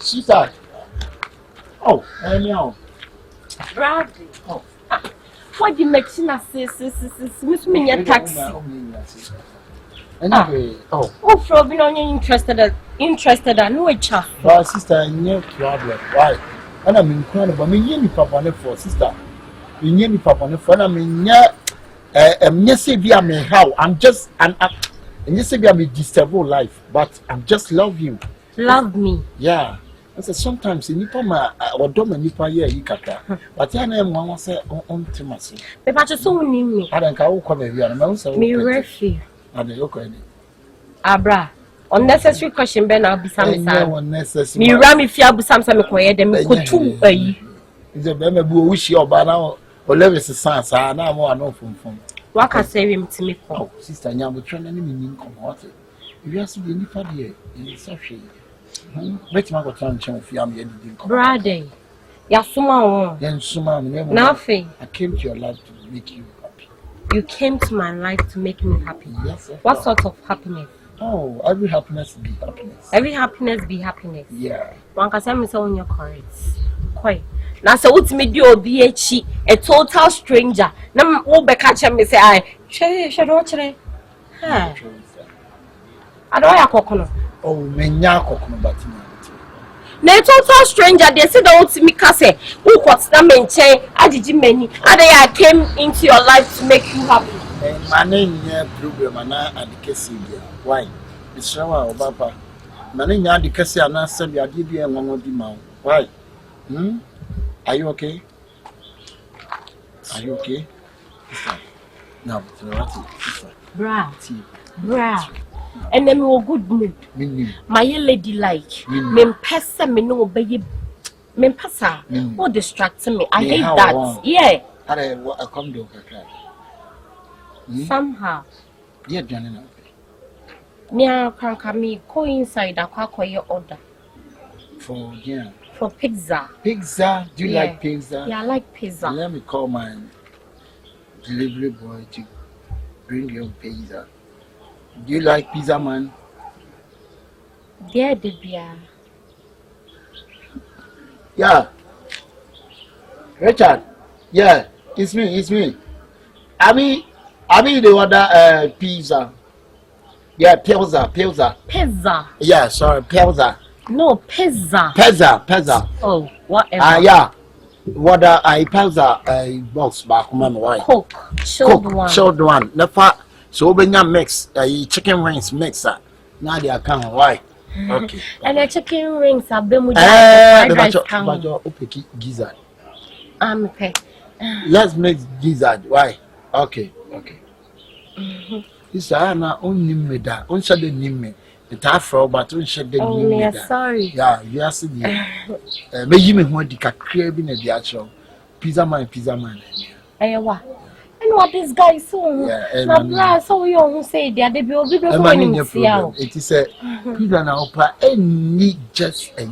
Sister. Oh, anyhow. Bradley. Oh. What do you make Sina say? Miss me your taxi. Anyway, oh, from being interested, no child. But sister, no problem. Why? And I'm incredible. I mean, you papa for sister. You need papa for. I mean, yes, I'm just and yes, I'm a disturbed life, but I just love you. Love me. Yeah. I said sometimes in Nipa or Doma Nipa ye Yikaka. But I am one say on Timothy. But I just so need me. I don't come here and also me refi. And the okay. Abra. Unnecessary question Ben I'll be some unnecessary. Me ram if you have some quiet them could too. Is a baby who wish you by now or level sans. I now more no from. What can say him to me? Oh, sister, I'm training in water. If you have to be Nipa here, it's actually. Wait, my God, Brother, Yasuma, nothing. I came to your life to make you happy. You came to my life to make me happy. Yes. What sort of happiness? Oh, every happiness be happiness. Every happiness be happiness. Yeah. One can say me so on your correct. Quite. Now, so what's me do be a total stranger. Now, all be catch me say, I should watch it. I don't have coconut. Oh, menya kokono batina. Na total stranger they say that what me ka say who got na menchen adiji many I came into your life to make you happy. Mane nya problem ana adikesi bia. Why? Israwa obapa. Mane nya adikesi ana sabi ade bia enwo di ma. Why? Are you okay? Are you okay? Now, what? Bra. And then we were good mood. My lady like me pesa me no obey me pesa. What distracts me? I hate that. Yeah. I come to somehow. Yeah, Johnny. Me Franka me go inside akwa order. For pizza. Pizza? Do you like pizza? Yeah, I like pizza. Let me call my delivery boy to bring you pizza. Do you like pizza, man? Yeah, Debia. Yeah. Richard. Yeah, it's me. I mean the order pizza. Yeah, pizza. Pizza. Yeah, sorry, pizza. No, pizza. Pizza. Oh, whatever. Yeah. What I pizza box back home why? Coke. Chilled one. Never. So when you mix chicken wings mixer. Now they are coming. Why? Okay. And the chicken wings are been with the gizzard. Okay. Let's make gizzard. Why? Okay. This na only me da. On shade nime. The afro but on shade nime da. Sorry. Yeah, you are see the me you me ho di kakra bi na di acho. Pizza man. Ewa. And what this guy so? Yeah, bra so you who say there be obi be going. It is a pizza na opa any just a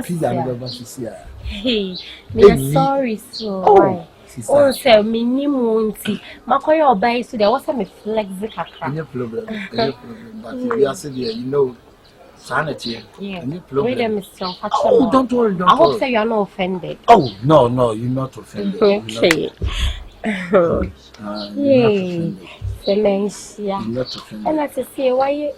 pizza never see. Hey, me sorry so. Oh, say me ni munti. Makoya obai so there was me flex kakra. No problem. But we are saying you know sanity. Yeah. No problem. Wait a minute, oh, don't worry. I hope say you are not offended. Oh, no, you're not offended. Okay. Yay. Dementia. Not offended. And I say why you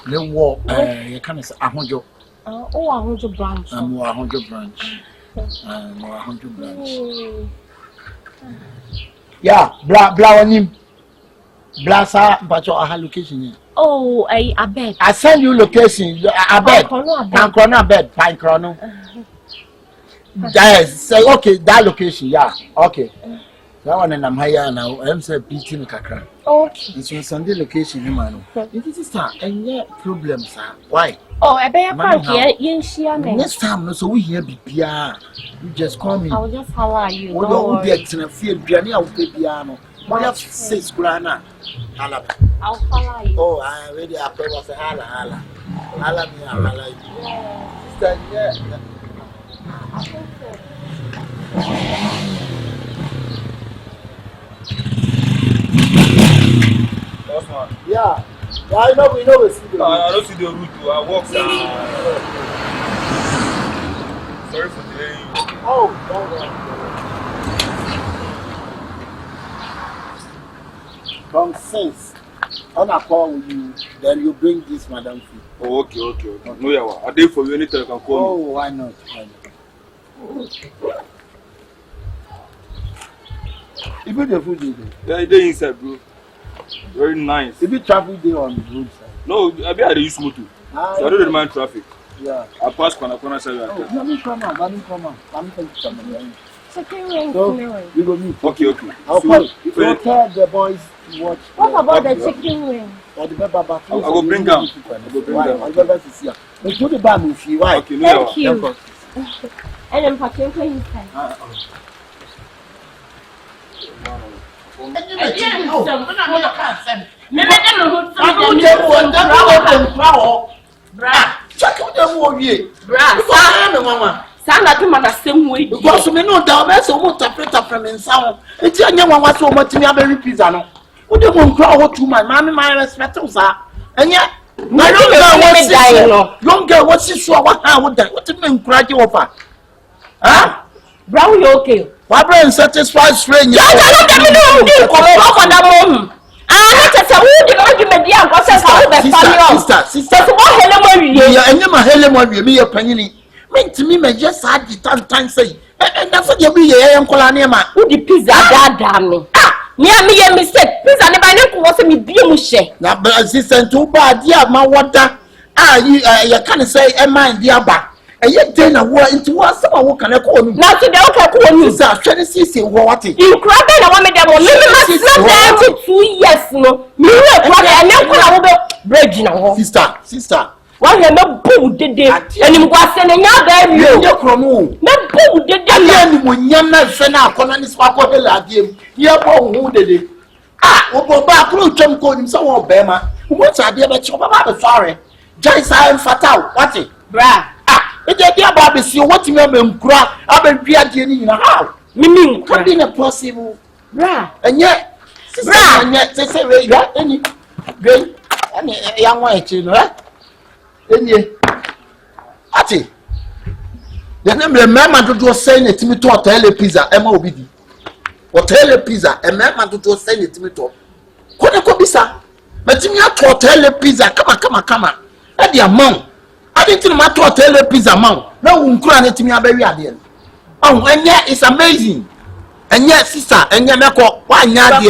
the war you can say 100. Oh, 100 branch. I'm 100 branch. 100 branch. Yeah, blah on him. Blasa, but your location. Oh, I bet. I send you location. I bet. Pine chrono. Yes, say okay, that location, yeah. Okay. That one and I'm higher now. I'm saying beating kakra. Okay. It's on Sunday location, man. It is any problems, sir. Why? Oh, I bet you next time, no, so we hear BPR. You just call me. I'll just holler you. What don't get in a field, Biani, I'll pay piano. What else says Grana? I'll holler you. Oh, I already have to say holla. Holla me, holla you. Yeah. Yeah, I know we know it's I don't see the route. I walk. Sorry for delaying you. Oh, don't worry. Come since on a call with you, then you bring this madam food. Oh, okay. No, yeah, I did for you anytime you can call Oh, me. why not? If you the food, Yeah, they inside, bro. Very nice. if you travel there on the roadside. No, I be at the use motor. So I don't mind traffic. Yeah. I pass corner side. Oh, let me come on. Let me take some. Chicken wings. So, we go meet. Okay. I'll call you. You tell the boys to watch. What about the chicken wings? Or the Baba. I go bring them. Why? I'll go back to see her. But do the bad movie. Why? Okay, no, Thank you. And then Patrick, what you say? Because we know that we so much interpret from inside. It's a young one was so much to me a very pizza. No, we don't crowd to my mommy, my respect, sir. And yet, my young girl was so what I would die. What do you mean, cry you over? Huh? Brown, you okay? Barbara and satisfied stranger. To me, my just had the time say, and that's what you be a young colonial. Who the pizza that damn me? Near me, a mistake. Pizza never was me be mushe. Now, but assistant too bad, dear, my water. You can't say, am I dear back? And yet, then I were into what someone who can call me. Now, today, I call you, sir. Trying to see what it. You cried, I want me to go. 2 years, no. You were and then bridge now. Sister. Why you no boo did it? And you was sending out there, you no boo did it. And when you're not sending out, Conan is my game. You're who did it. Obo back, no jump code him so Bema. What's I did, but you're about sorry. Joyce, I am fatal. What's it? Bra. It's a dear Bobby, see what you have been crap. I've been being in a house. Meaning, could be possible. Bra. And yet, bra, and yet, they say, you got any great young white, you know. Ati. The name remember to say it to me to hotel pizza, MOBD. Hotel pizza, a man to say it to me to. Could be sir. But me at hotel pizza, come on. At the amount. I didn't know to hotel pizza amount. No one crying it to me a very idea. Oh, and yet it's amazing. And yet, sister, and yet, one yard,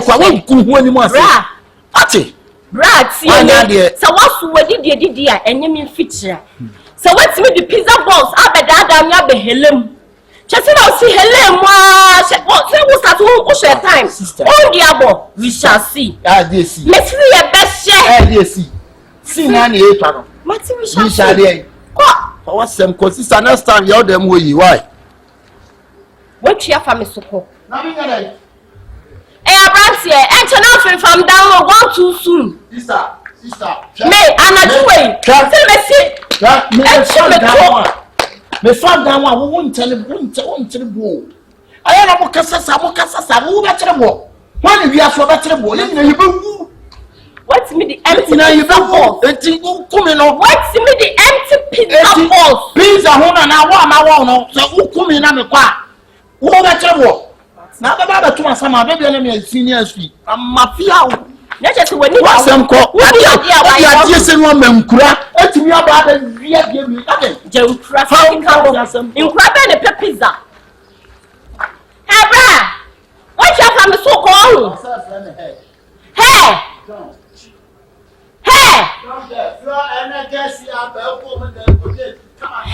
one cool anymore. Ati. Right, so what's what did you and you mean feature? So what's with the pizza balls? I bet that be Helen. Just see Helen, what's that whole share time? Oh, diabo, we shall see. They see. Let's see a best share. They see. See, Nanny, we shall see. What's some consistent next time you're them way? Why? What your family support? Hey, Abrams here, and from download one too soon. Sister. Me, I'm not doing. Me found that one. We won't tell him. I am a Mokasa, who better more. One of you are so better more. What's me the empty pizza balls? What's me the empty pizza balls? Pizza home and I want so who come in on who better more? Now the other two are some of the senior street. I'm mafia. Let us when you are some call. What are you saying? One man, it's me about the real game. Joe Traffic in Crabbe and pizza. Hey, Brad, what's your family so called? Hey,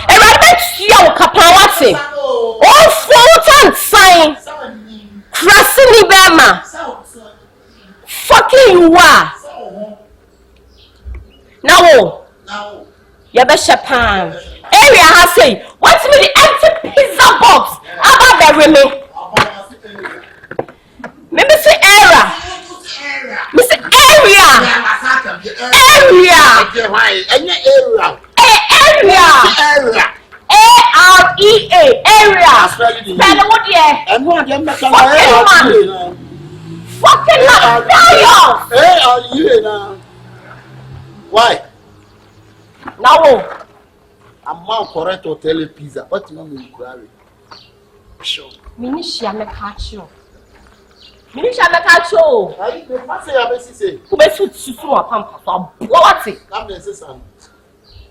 and I bet you Capawati. Oh, 4 times sign. Crashing Bama. Fucking you are. Now, you better Japan. Area has say, what's with the empty pizza box? About the women. Maybe say area. Mr. Area. A-R-E-A. Area. Spell what yeah. And what you make a fucking man. A-R-E-A now. Why? Now, Ama correct hotel pizza. What no me kurare. Sure. Minishia me kacho. Minishia me kacho. Ai, me passe ya be sise. Ube susu wa pampa so abwati. Na me se sam.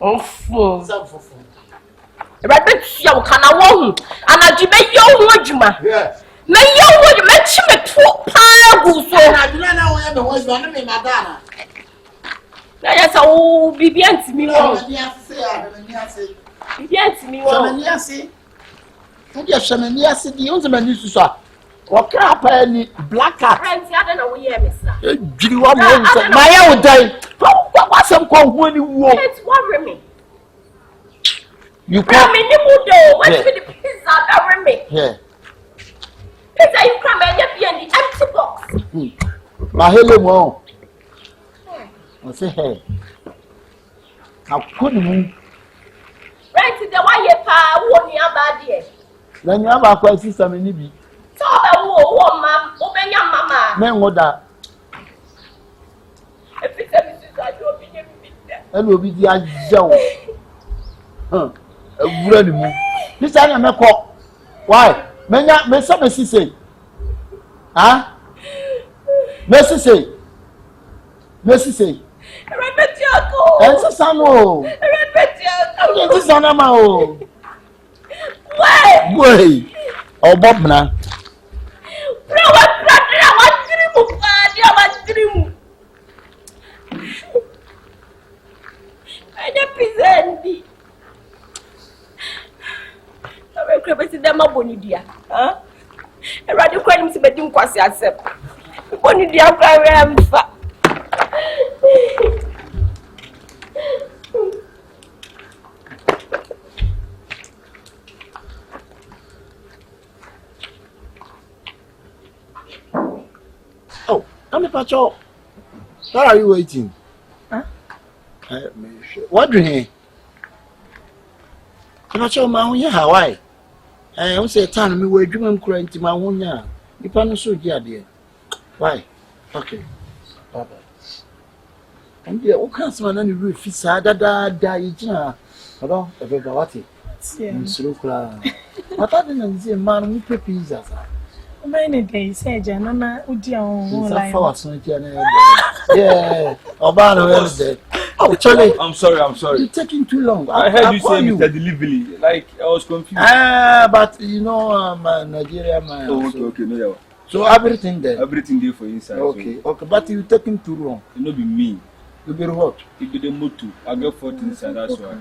Ofo. Sam fofo. Ebe tia wo kana wo hu. Anadji be yo hu adwuma. Yeah. Me yo hu me chi me to pa gu so. Adwuma na wo ya be ho so na me madana. Na ya sa o bibianti mi wo. Bibianti mi wo. Shamaniase. Odi shamaniase di unze mani suso. Okra pa ni black cat. Friends ya na wo ye me sa. Jiri wa mo nse. Ma ya udai. Wa sem ko hu ani wo. It's worry me. You come me ni mudo. What be the pizza that worry me? Yeah. Pizza you come and be in the empty box. Ma hele mo. I say hey. I couldn't. Right the why you pa wo ni abade. Then you have a question some ni bi. So ba wo ma, wo be nya mama. Me ngoda. E pizza mi su sa do bi ni bi. Elo obi di ajaw. Ewura ni mu. This time me ko. Why? Me say me say. Ah? Me say. Repeat your go. Ense sano. Repeat your go. Ense sana ma o. Wait. Obobna. Bro, what dream? I don't present. I'm going to them bonidia. Huh? I rather call him to be doing quasi accept. Bonidia, I am fat. Oh, I'm a patrol. Where are you waiting? Huh? What do you? I'm not sure my own Hawaii. I don't say time me where dreaming crying to my own ya. You can't so dear. Why? Okay. Bye bye. And there, what can't man any roof? It's a da, you know. Hello, everybody. I'm so glad. What I didn't say, man, we pay pizza. Many days, say, Janana, yeah, Obama, oh, Charlie, I'm sorry. You're taking too long. I heard you say Mr. Delivery. Like, I was confused. But you know, I'm a Nigerian man. Oh, okay, no, yeah. So everything there. Everything there for inside. Okay, but you're taking too long. It not be me. You be what? It be the motor. I got 14 inside, that's why.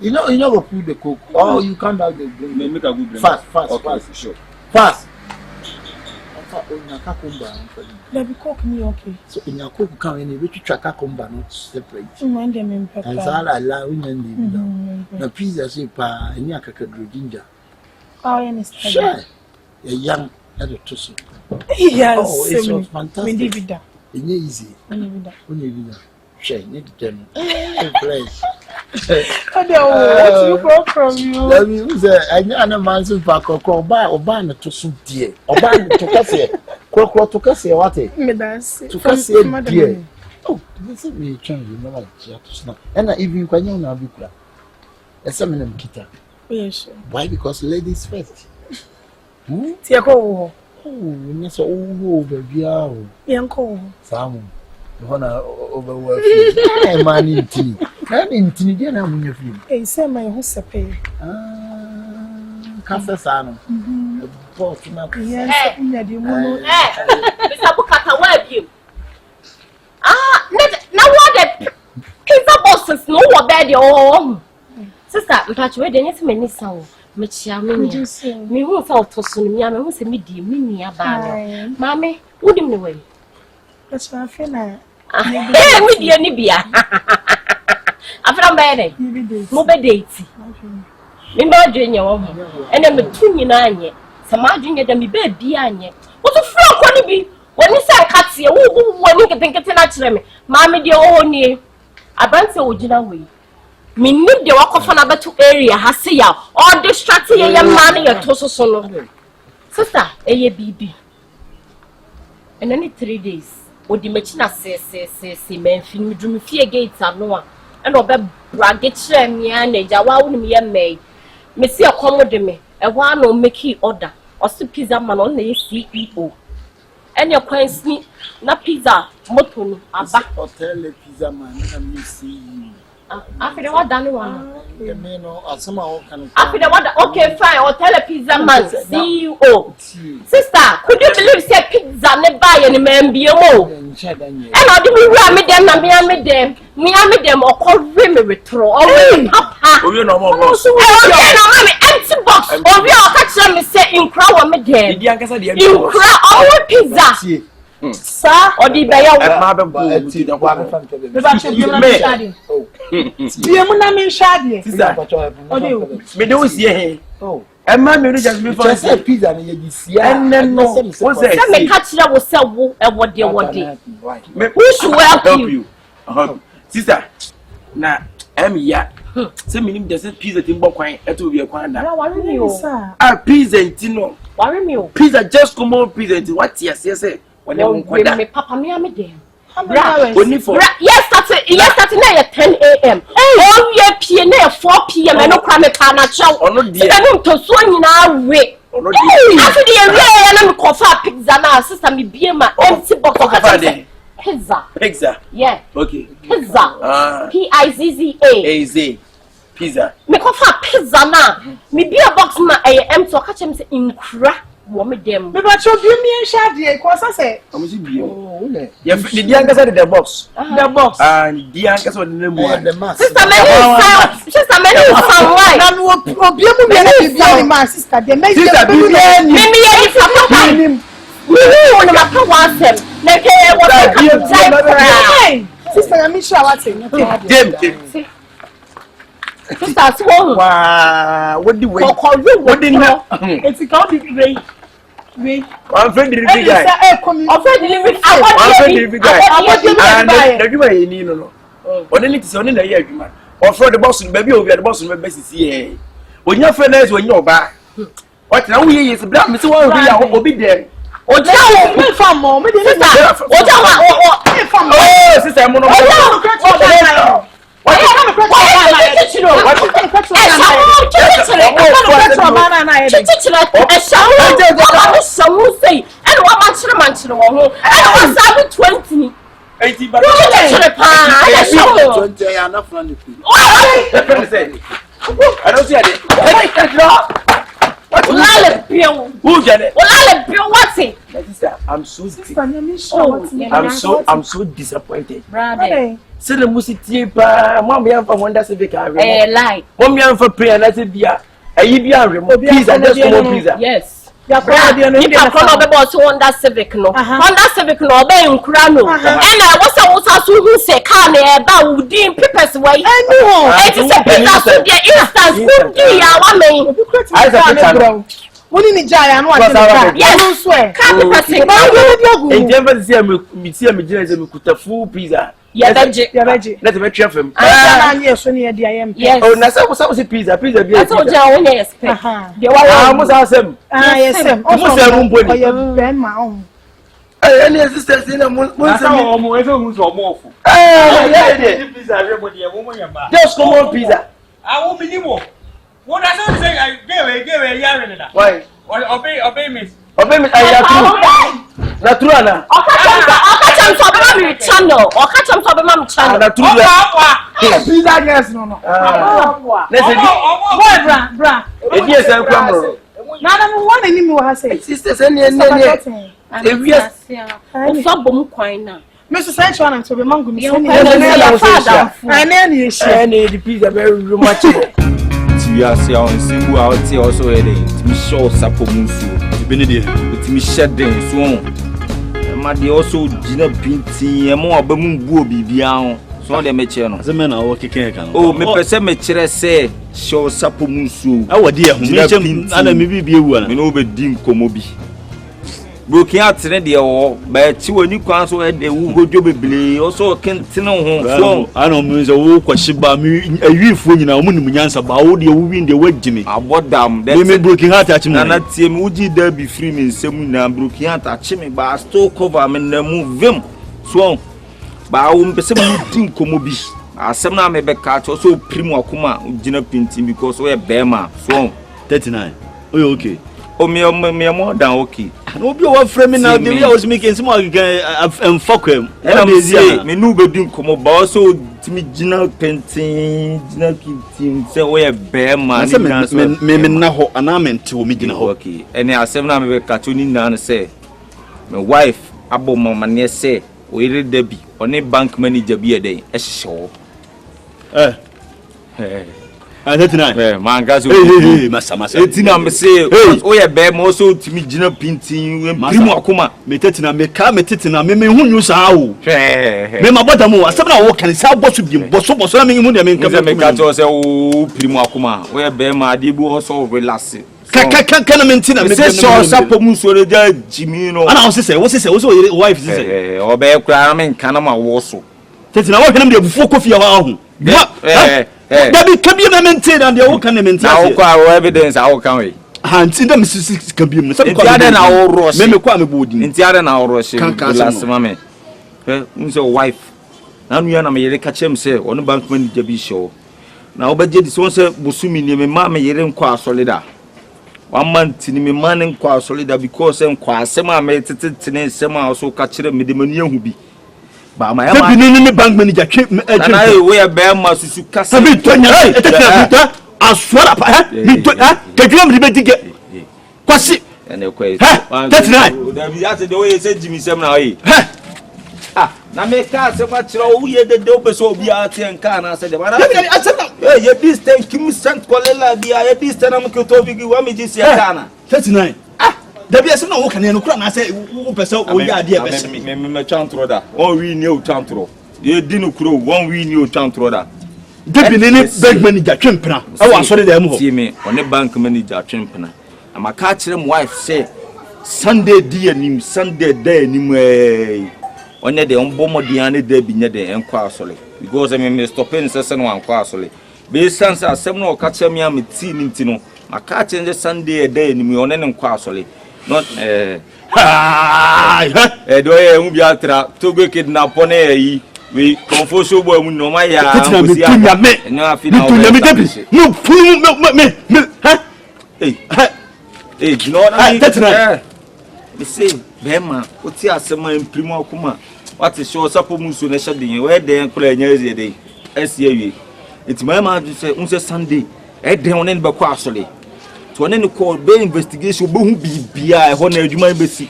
You know, go put the coke. Oh, you come back the drink. Make a good drink. Fast. Okay, sure. Fast. Let me cook me, okay. So in your cook, come in, which track comba not separate. Mind them in pepper. And so I allow you the pizza soup and yakaka ginger. Oh, yes, sure. A young at a tussle. Yes, oh, it's so fantastic. It's easy. Only share, need to place. What you brought from you? Let me say, I know a man's back or call by or ban to some dear. Or ban to Cassia. Crow to Cassia, what it? To Cassia, dear. Oh, this is me trying to know like and even when you're not Bukla. And some of them kita. Yes. Why? Because ladies first. Tiako. Oh, that's all baby. Yanko. Sam. Overwork. Man in tea. I'm in tea, dear. I'm in your film. Hey, say my host a pay. Casa Sano. Yes, Mr. Bukata, where have you? Now what the pizza bosses know what bad your sister, but where the next many sound. Mechia me who felt to soon, me, who say me, dear, me, about Mammy, wouldn't away. That's my friend. Me, dear Nibia. After I'm bad, mobile date. Remember, Junior, and I'm a 29 some margin at me baby. What a frog can it be? When you say Katsia, who when you can think it's natural, Mammy, dear own ye. I brought the original way. Me need the walk of another 2 area, Hasia, or distracting a young man in your torso solo. Sister, a baby. And only 3 days. What the machine says, men, film drew me fear gates are no one. and obe brag chere me and ja wa wonu me me me see a commode me e wa no make order or see pizza man on the CEO and your kwansi na pizza moto no aba hotel pizza man na me see after the what done one you know asema o kan after the what okay fine hotel pizza man CEO sister could you believe say pizza ne buy any man bi mo and I do me dem na me dem okore me retro always papa o you no more boss okay na me empty box o we o catch me say in crowd wa me dem di ankasa de in crowd all pizza sir odi be ya ma be bo ti da kwa Me ba che biemu na me shade. sister me de o sie he Emma me no just before say pizza na ye sia and no what say me catch you wo say wo e wo de me who should help you sister na ya say me nim de say pizza tin bo kwan eto bi kwan da worry me o pizza ntino worry me o pizza just come on pizza nti what yes say when you kwada me papa me am dem only for yes start na 10 a.m. Oh yeah pie na 4 p.m. no kwa me pa na chew ono dia no to so nyina we ono dia afi de we na me kofa pizza na sister me bie ma empty box pizza yeah okay pizza pizza pizza me kofa pizza na me bie box na empty o ka chem say inkra wo me dem Me ba che biemu en shade ko sa say amusi bie ya the dia ankasa the box and dia ankasa the mu sister me ni why na no biemu me na bia ma sister de me me ye papa me wona ma pa wasem na ke wo ta sister me sure what say dem sister so what the way what the no it's called the way I'm friend delivery guy offend delivery guy and the way you no only to only na here adwuma offer the boss no baby obi the boss no be sisi eh onya friends onya oba what na we yes bra me say one we obi there oja wo me fam mo me dey oja wa me fam oh sister mo no I don't see it. I'm so disappointed. Say the musity pa mom yan for Honda Civic lie. Mom yan for prayer na say bia ayi bia remo pizza just come pizza. Yes. Ya kwa dia no dia kwa no be boss Honda Civic no. Honda Civic no be nkura no. And I was so who say car na e ba wudin papers way. Anyhow. It is a pizza so dia instant food ya wa me. I say Woni ni jaya no ade. Yes. Car papers. E dem be say me see me gina say me kuta full pizza. Ya beje. Let's be careful. Na nye so ne dia yem. Yes. Oh, na say pizza bi. That's what you want to expect. Dey wa mo say sem. Yes sem. Mo say mo mboni. Oye ben ma on. Any assistance in mo say mo efe hu so mo ofu. Yeah dey. Pizza we mo dey mo yamba. Just come on pizza. Wo minimo. Wo na say gewe yare na. Why? Obey me. Obey me ayatu. Na true ana. Okacham so be my channel. Okacham so be my channel. Na true. Pizza yes no no. Let's say boy bra. e dia say kwamro. Na na mo wan ni mi wo ha say. Sisters any e wias. O fa bom kwan na. Me so say chwana so be mangu mi say ni. Na ni e share na the pizza very much. We are see on single out here also heading to me show sapomusu to be there to me shedding so ma dey also gina pinti e mo abamu bu obibia ho so dey me che no ze me na wo keke kan oh me pese me kire say show sapomusu awodi e ho me chem ana me bibia ewu ana me no be di nkomo bi broken out ne dey wo ba ti woni kwan so e dey wu godwo beble also kentene ho so ana mo nze wo kwashiba me awifo nyina wo nim nyansa ba wo dey wo win dey wagime abodam me broken heart achi na na tie me uji da bi free me nsem na broken heart achi me ba still cover me na mu vim so ba wo mpese me di nkomo bi asem na me be catch so primo akoma ugina pinti because we bema so 39 oh okay me more than okay no be one frame now the way I was making some and fuck him and I'm say me no be doing komo ba so timi gina painting gina team say we bema me na ho anament wo me gina ho okay and asem na me be catch ni na say my wife abo mama ne say we read there be on bank manager be a day ehyewo man gas masa etina me say o ye be mo so timi gina pintin we primo akoma me tetina me ka me tetina me hunyu sa o me mabota mo asem na wo kan sa boso bi boso na me hu de me nka me ka to say o primo akoma o ye be ma de bu ho so relax kana mentina me say so sapo mu so reja jimi no ana wo say wife say o be kura me nka na ma wo so tetina wo hwenam de bufu kofi ya wa ho Dabi kabi na maintain and the can maintain. Now kwa evidence I can we. Hanti dem sisi kabi me. Some kwa na wo rush. Me kwa me bodi. Nti ade na wo rush. Last mama. Unse wife. Na nu ya na me yere ka chem say onu bank manager bi show. Na obaje di so say bosumi ni me ma me yere nkwa solida. 1 month ni me man nkwa solida because nkwa asem a me tetete nsem a so ka kire me de mani ahu bi. Ba ma ya ma ni bank manager twe na we be ma susu kasa bi tonya eteta aswara pa bi to tedwam de bedige kwasi ene kwai 39 da bi ate de we say jimi sem na we na me ka se ma tiro wo ye de opeso obi ate nka na se de ba na ye this time kim sent kolela bia ye this time am ko to bigi wa me ji se kana 39 Dabi asem na wo kan no kura na say wo pese wo ya ade e bese me chantro da won wi ni o chantro ye di no kuro won wi ni o chantro da dabi ni bank manager twempena e wa so de am ho see me on the bank manager twempena ama ka kire m wife say Sunday di anim Sunday day anim onye de on bomodian ne da bi nye de enko asole because me stopping say no anko asole be sense asem na o ka kire me am ti ni ntino aka kire Sunday day anim one ne enko asole not do ye hu bi atra to go kidnap on yi we confused boy mu no ma ya osi ya no afi na no pum me no na me say bema oti asema imprimo akuma what is show sapo mu so na shedin we den kula nya ezi dey esi awie enti ma say unse Sunday den one ne be kwa asole to one ne call be investigation be hu bibia e ho na adwuma besi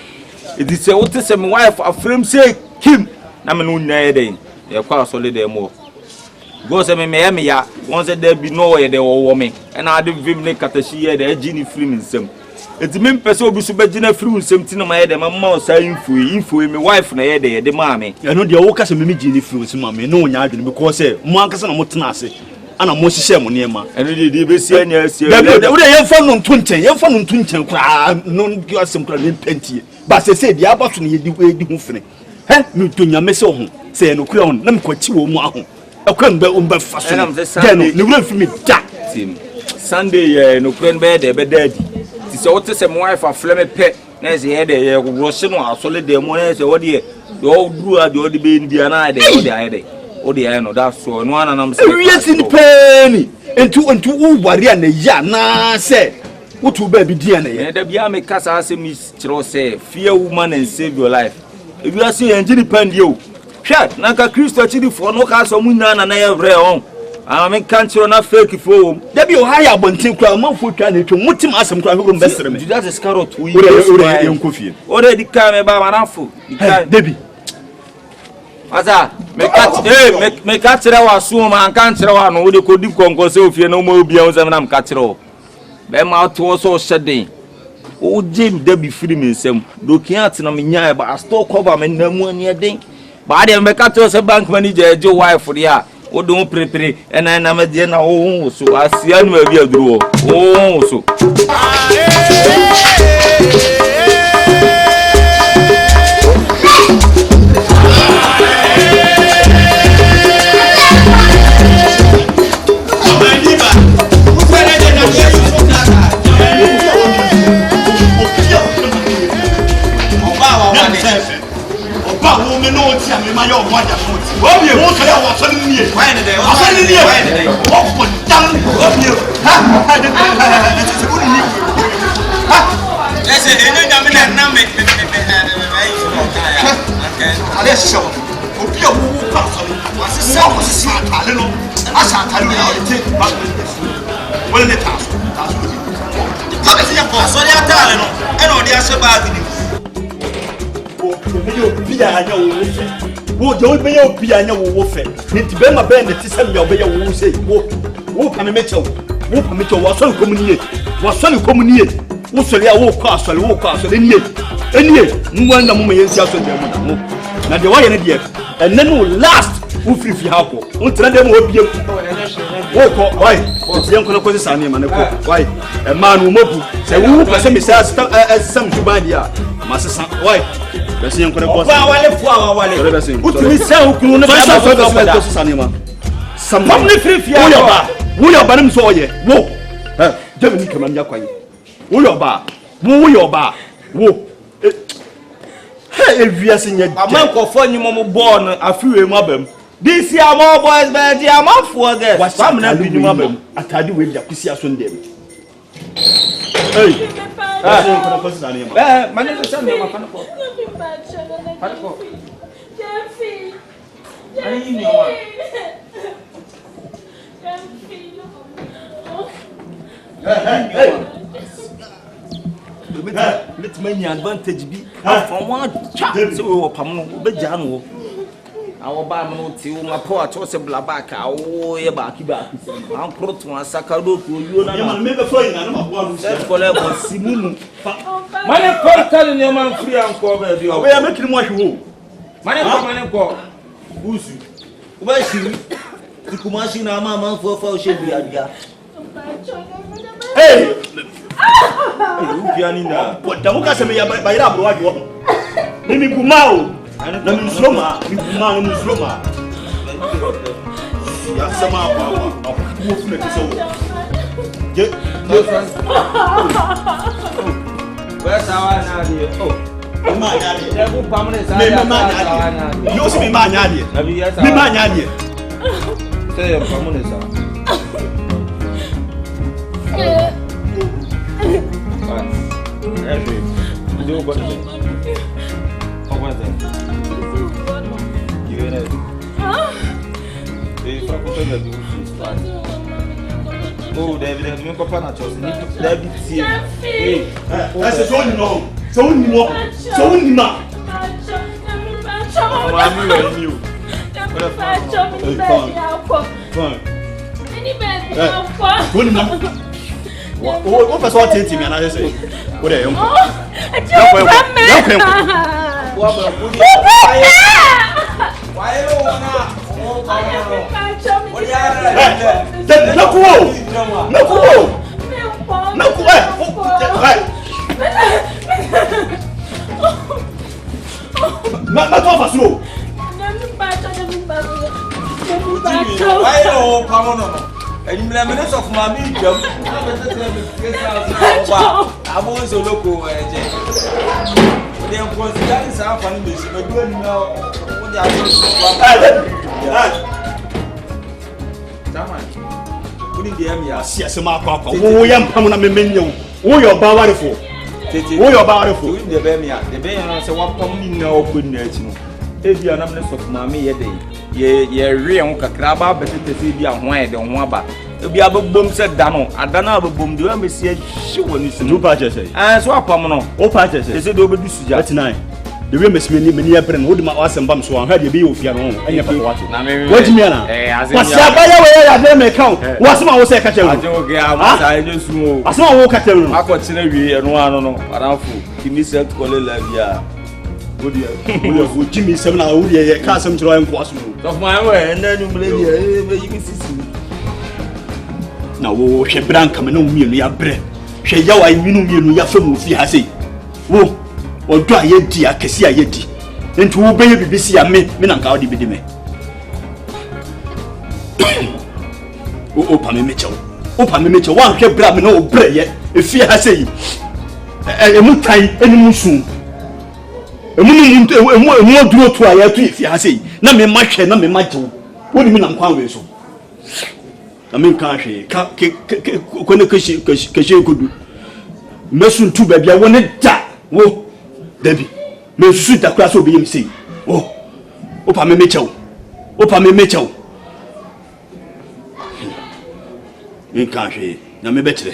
edi say what say my wife afrem say kim na me no nya dey e kwa asole dey mo go say me ya won say there be no way dey wo me and I dey vim ne katashi ye dey agi ni film nsem eti me pese obi so bagina film nsem ti na ma ye dey ma o say info me wife na ye dey ma me e no dey wo ka say me gi ni film nsem ma me no nya adwene because say mo ankasa na mo tena ase ana mo hihye mo niema eno de be si anya asi we dey yemfa no ntu nchen kra no asem kra ne pentie ba say dia abaso ne yedi ho fene me to nyame se ho say no kra on na me kwachi wo mu aho akwan ba umba faso ne wura fi me da tim Sunday ye no kra be de be dadi ti se wote se mo wife afleme pe na ze ye de ye rush no asole de mo na se wo de do duru a de be ndia na de wo de aye de o de aye no da so no ananam se we sin peni entu u wari na ya na se wotu ba bi dia na ye da bia me kasa ase mi kiro se fear woman and save your life if you are say engine pandi o hwat na ka Kristo chidi fo no ka so munya na ye vre on me kan kiro na fake fo da bi o haya bontin kra manfo twa na etwa mutim asem kra hworo mbesere me that is carrot we ore nkofie ore di ka me ba manafo di ka debi Aza me ka kire wa so ma kan kire wa no de kodi konko se ofie no mo obia o se na me ka kire o be ma to so shedin o jim da bi firi me nsem do kiat na me nya ba store cover me na mu ani eden ba de me ka to se bank manager ejo wife dia o do prepare ena na me de na o so asia no abi aduro o so me no ti am me ma yo mo aja mo ti wo bi e wo so ya wo so ni e atari na o te ba wole ne taso Sabe se ya so ya tale no e no de ase ba gidi me yo bia anya wo je wo be yo bia anya wo fe nti be ma be ne ti se me obe ya wo sei wo pa me mechew wo pa me mechew wo so komunie wo so ya wo kwa so nie enie nwa na mo me yensi aso dem na mo na de wa ye ne de enne no last wo free ha ko wo tena dem wo biem wo ko why ti yan kono ko se sane ma ne ko why e ma no mobu se wo pese me sa sam tuba dia ma sesa why bese yan kono ko ba wale fu awa wale utumi se okunu ne ba so se sane ma samam ne free ha wo yo ba nem so oye wo jemi ni kama nya kwaye wo yo ba wo eviase nya amankofo nyimo mo ball no afiwe mu abam this year more boys but the amount for this wasam na bi nyimo abam atade we dia kusi aso ndem hey ko ko sane ma mane ko sane ma kana ko Jeffy ani ni ma hey let me advantage bi from one chat so we pam no be ja no awo ba me no ti wo mapo a cho se bla back awo ye ba ki se an proto asaka do ko yo na na me be fo ina no ma bo set ko le bo simumu mane ko tale ne man free an ko be bi o we ya make ni mo ahwo mane ko busu o ba shiri ti kuma shi na ma man fo o she bi adia hey ukiani na da muka se me ya ba ira bro wajo ni mi gumao na mi sloma ya sama ba wo fu me kisa wo je ba sawa na di ma nya di e bu pamne sa ya sawa na di yo si mi ma nya di abi ya sawa mi ma nya di se ya pamne sa do go to what was it you in it if I put the do oh David me papa na chose David see hey that's so ni no ma mama mi we ni o what person want to me and I say what are you and minutes of my medium. I'm always a local. They are considering some funny business, but doing now what they are putting the Emmy as yes, my papa. Oh, young Pamela Memeno. Oh, your power for. Oh, your power for the Bemia. The Bemia said, what come no good nature. If you are not of mammy a day. Ye real crabba, but it is be a wine on Waba. If you have a boom said Dano, I don't have a boom. Do you ever see a shoe when you see two patches? And so, Pamano, all patches is it over this tonight. The room is many a pen, hold my awesome bumps, so I had you be with your own and you have to watch it. What do you mean? What's your way? I never account. What's my was a catcher? I just know. I saw a walk at them. I got Scenery and one on around food. Give me self call Lavia. Good Jimmy 7 hours, a custom to and was of my way, and then you believe see. Now, she brank come no me, ya bread. She yaw, I mean, ya film with ya say. Whoa, or dry yeti, I can see a yeti. Then to obey you, be see a me, and Gaudi be me. Open me, Mitchell. Open me, Mitchell. One kept brab no bread yet. If you has say, a moon time, any moon soon. A more draw to a year to if you say, no me much and no me much. What do you mean I'm quite so? I mean, can't she? She could Messun too, baby. I want it that. Whoa, Debbie. No sweet across will be him say. Oh, Opa me Mitchell. Opa me Mitchell. In country, na me betre.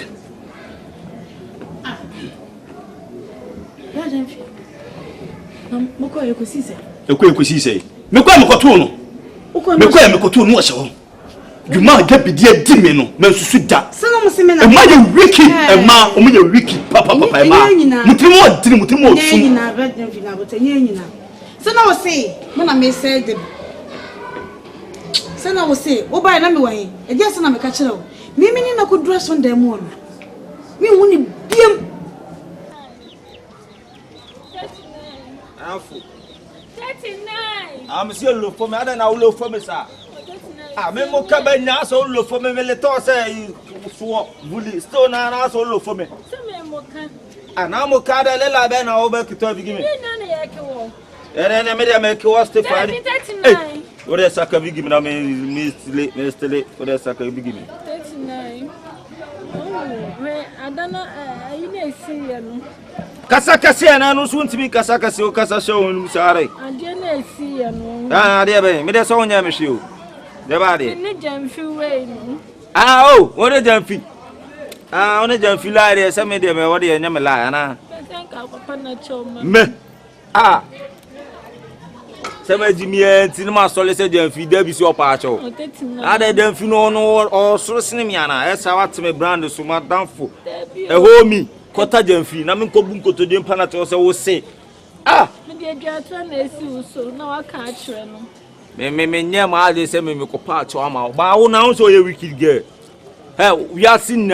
Moko ekosise. Ekosise. Me kwa mekoto no. Me kwa mekoto no hye. Dwuma ga bidie di me no, me susu da. Sana mo seme na. E ma ye wiki, e ma o me ye wiki papa e ma. Mutimo odiri, mutimo osu. Nyina bedem fi na bote nyina. Sana wo se, mo na me say de. Sana wo se, wo ba na me wa he. E dia sana me ka kire wo. Mimi ni na ko dura so ndam mo no. Mi hu ni biem. Afu. 39. I'm still look for me. I don't know look for me, sir. Ah, me mo ka ba nya so look for me. Me le to say so bully. Still na so look for me. So me mo ka. Ah, na mo ka da le la be na o be kito bi gimi. Me na na yake wo. Na me dia me ke wo Stefani. 39. What is saka bi gimi na me still what is saka bi gimi. 39. Oh, me adana you na see ya no. Kasa kasa na no so ntimi kasa kasa o kasa show no sare. Ade na see ya no. Ah, ade be me de so nya me hwe o. De ba de. Ne jamfi we no. Ah, oh, what a jamfi. Ah, on a jamfi la de se me de me what de nya me la na. Franka papa na choma. Me. Ah. Se me di mi enti ma so le se jamfi da bi si opa cho. Ah, de jamfi no no o so sene mi ana. E sa wat me brand so ma danfo. E ho mi. Kota jamfi na me nkobu nkoto de mpa na te so wo se. Ah. Me de adwatra na esi uso na waka akire no. Me nya ma ade se me ko pa cho ama. Ba wo na so ye wicked girl. Hey, we are seen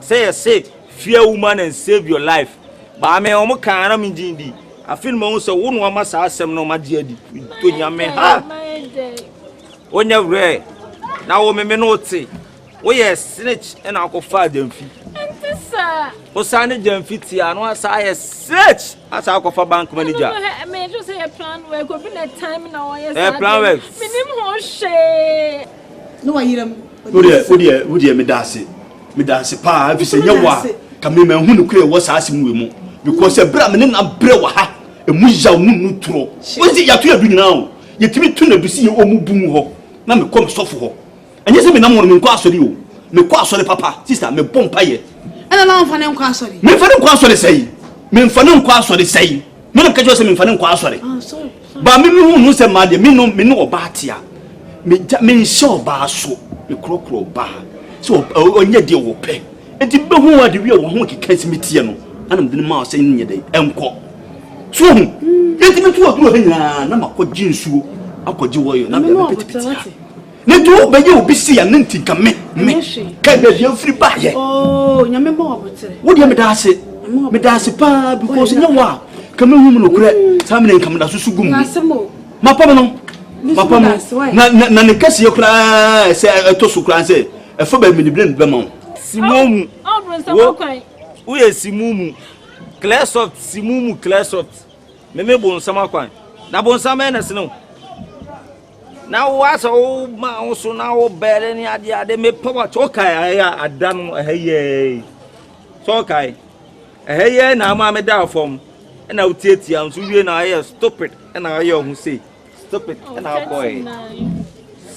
say fear woman and save your life. Ba me o mo kan na me jindi. I feel mo so wo no ama sa asem no ma di adi. To nya me ha. Onya wre. Na wo me no te. Wo yes snitch and akofa demfi. Antisa. O sa ne demfi ti anu asa yes snitch. Asa akofa bank manager. Me just say a plan work go be the time na wo yes. Plan work. Minim ho she. No wa yiram. Wodi me dase pa fi se nyewa ka me hu no kure wo sa asem we mu because bra me na bre wa ha e mu ja mu nu tro wo se ya to adu nyina o ye timi tu na bisi ye o mu bum ho na me kom sofo ho enye se me na mo me nko asori o me ko asori papa sister me bompa ye ana na mfa ne nko asori me fa ne nko asori sei me mfa ne nko asori sei me na ka jo se me mfa ne nko asori sorry ba me hu no se ma de me no oba atia me show ba so me krokro ba so onye de wo pe enti be hu wa de wi wo ho kika simitie no anam de ma o se nye de enko so hu enti me tu oduro he nyina na makɔgye nsuo akɔgye wo yo na be petipeti ne tu be ye obi si ya ne nti ka me ka be ye free ba ye oh nyame ma obotere wo de me da ase pa because nye wa ka me hu no kure samne nkam da susu gum ma pa no papa na ne kase ye kura se to su kura se e fo ba mini blend be ma simumu wo ye simumu clear soft me bon sama kwan na bon sama na se no na wo asa wo ma wo so na wo bere ni ade me power to kai ya adan eheye so kai eheye na ma me da form na wo tietia nso wie na ya stupid na ya hu say stop it and our boy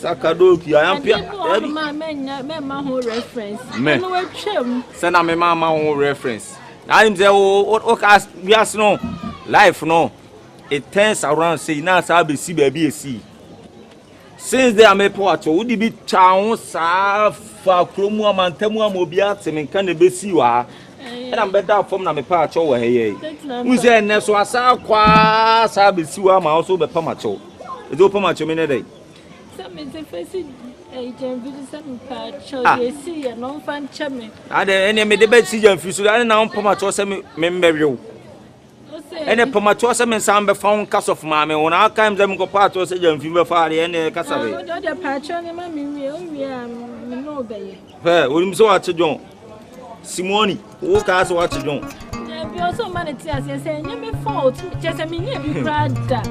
Sakadoki I am pia me ho reference no we twem send na me mama ho reference na him say o cast we as no life no it turns around say na sa be si baby esi since they are me pot wo di bi twa sa fa kromu amantamu amobi ateme kan na be si wa and I'm better from na me pa cho wa heye who say na so asa kwa sa be si wa ma also be pa ma cho it's open match me day. Some is the first agent video some patch they see and non fan chame. Ah the any me debate see jam fi so na na on match so me member you. Any match so me sam be found cast of mama on our time them go part so jam fi be fa dey any cast of. Oh the patch on ma me we no be. Hey, we so watch John. Simoni, who cast watch John. Be also manage as say me fault just me be brother.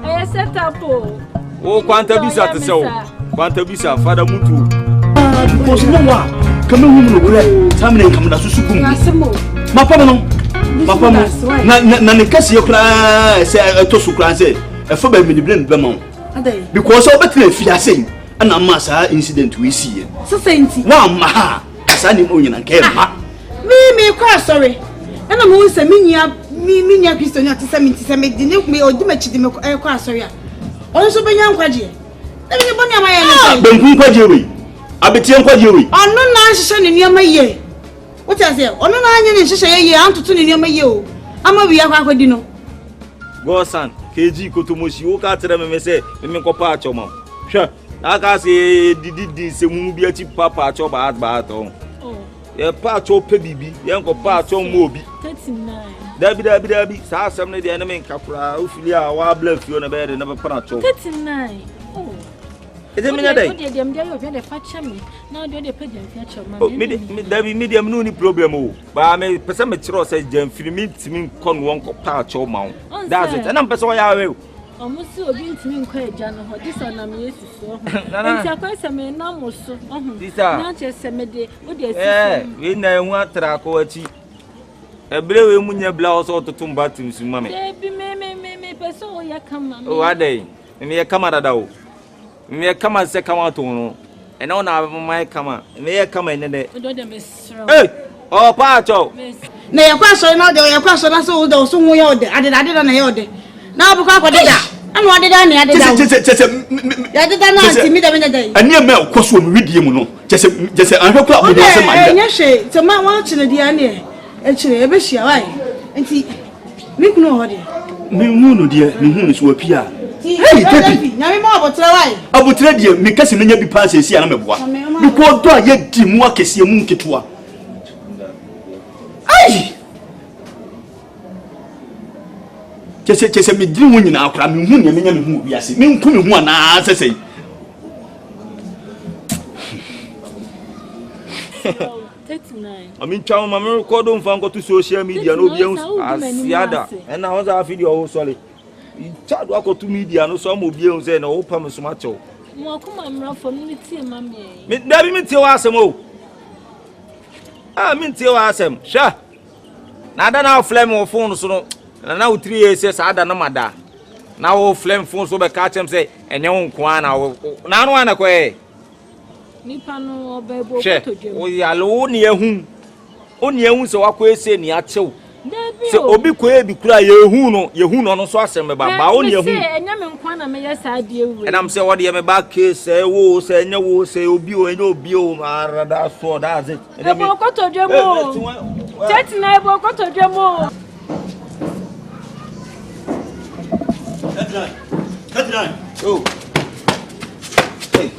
I set up oh quanta bisa te so quanta bisa fada mutu because no wa kame hu no kure samne nkam da susu gum ma pa no na ne kase ye kura se to su kura se e fo ba mini blend be ma because o betre fi ase ana ma saa incident we see so senti wa ma asa ni mo nyina nke ma me kwa sorry ana mo se minya Kristo ni atisa mi tisa me di me odi ma chidi me kwa sorry a ono so benya nkwaje na me boni amaye ni benku nkwaje we abetie nkwaje we ono na hihye ne niam ye what you say ono na anya ne hihye ye antutu ne niam ye o ama wi akwakodi no go san keji kotomoshi wo ka tere me se me nkopa acho ma hwe aka se didi se mu bi achi papa acho ba to ye pa acho pe bibi ye nkopa acho mo obi 39 dabi sa asem ne de na me nkakura ofili a wa bla fio na be de na be pa acho 39 ede me na dai de dem dey obi de facha me na de de page am facha ma dabi medium no ni problem o ba me pese me kiro se jam filmi timi kon won ko pa acho ma that's it na pese o ya we omusi obi ntimi nkwa eja no ho disa na me yesuso nti akwese me na moso na chese me de o de asiso we na ehu atra ko achi ebere we munya bla o so totum batim su ma me baby me pese o ya kama me o adai me ya kama dada o me ya kama se kama to no e na ona mai kama me ya kama ne de o de me sro o pa acho na ya kwa so na de ya kwa so na so de so hu ya ode ade na ya ode na bu ka deda anu adeda ni adeda ya deda na anti mi da me deda ani me koso mu widie mu no jese anhwekwa abudu ase ma ya nya hwe to ma wa chine dia ne e chire e be hia wai nti mi kunu ho de mi mu no de mi hu so apia hey baby nya mi mo abotra wai abotra de mi kase no nya bi pa ase sia na meboa mi ko do a ye di mu akese mu nketua ai Chese me diri hu nyina akra me hu ne me nya me hu biase me nku me hu ana sesei Amin chawo ma me record on fan ko to social media no bi ehun asiada na ho za video ho sole chadu akoto media no so mo bi ehun se na wo pa me so ma chew mo kuma mra fo mi tie ma me dabi mi tie wa asem o mi tie wa asem sha na da na flame wo phone so no na wo 3 years sa ada na mada na wo flame phone so be ka chem say enye wo nko ana na no ana ko nipa no obebo to dwem o ya lo ni ehun se wakọ ese ni achew se obi ko e bi kura yehu no so asem ba o ni ehun se enya me nkwa na me yesa ade ewu and am say what ye me ba ke se wo se enya wo se obi o enya obi o arada so that's it ebo ko to dwem o tete na ebo ko to dwem o Kadran oh hey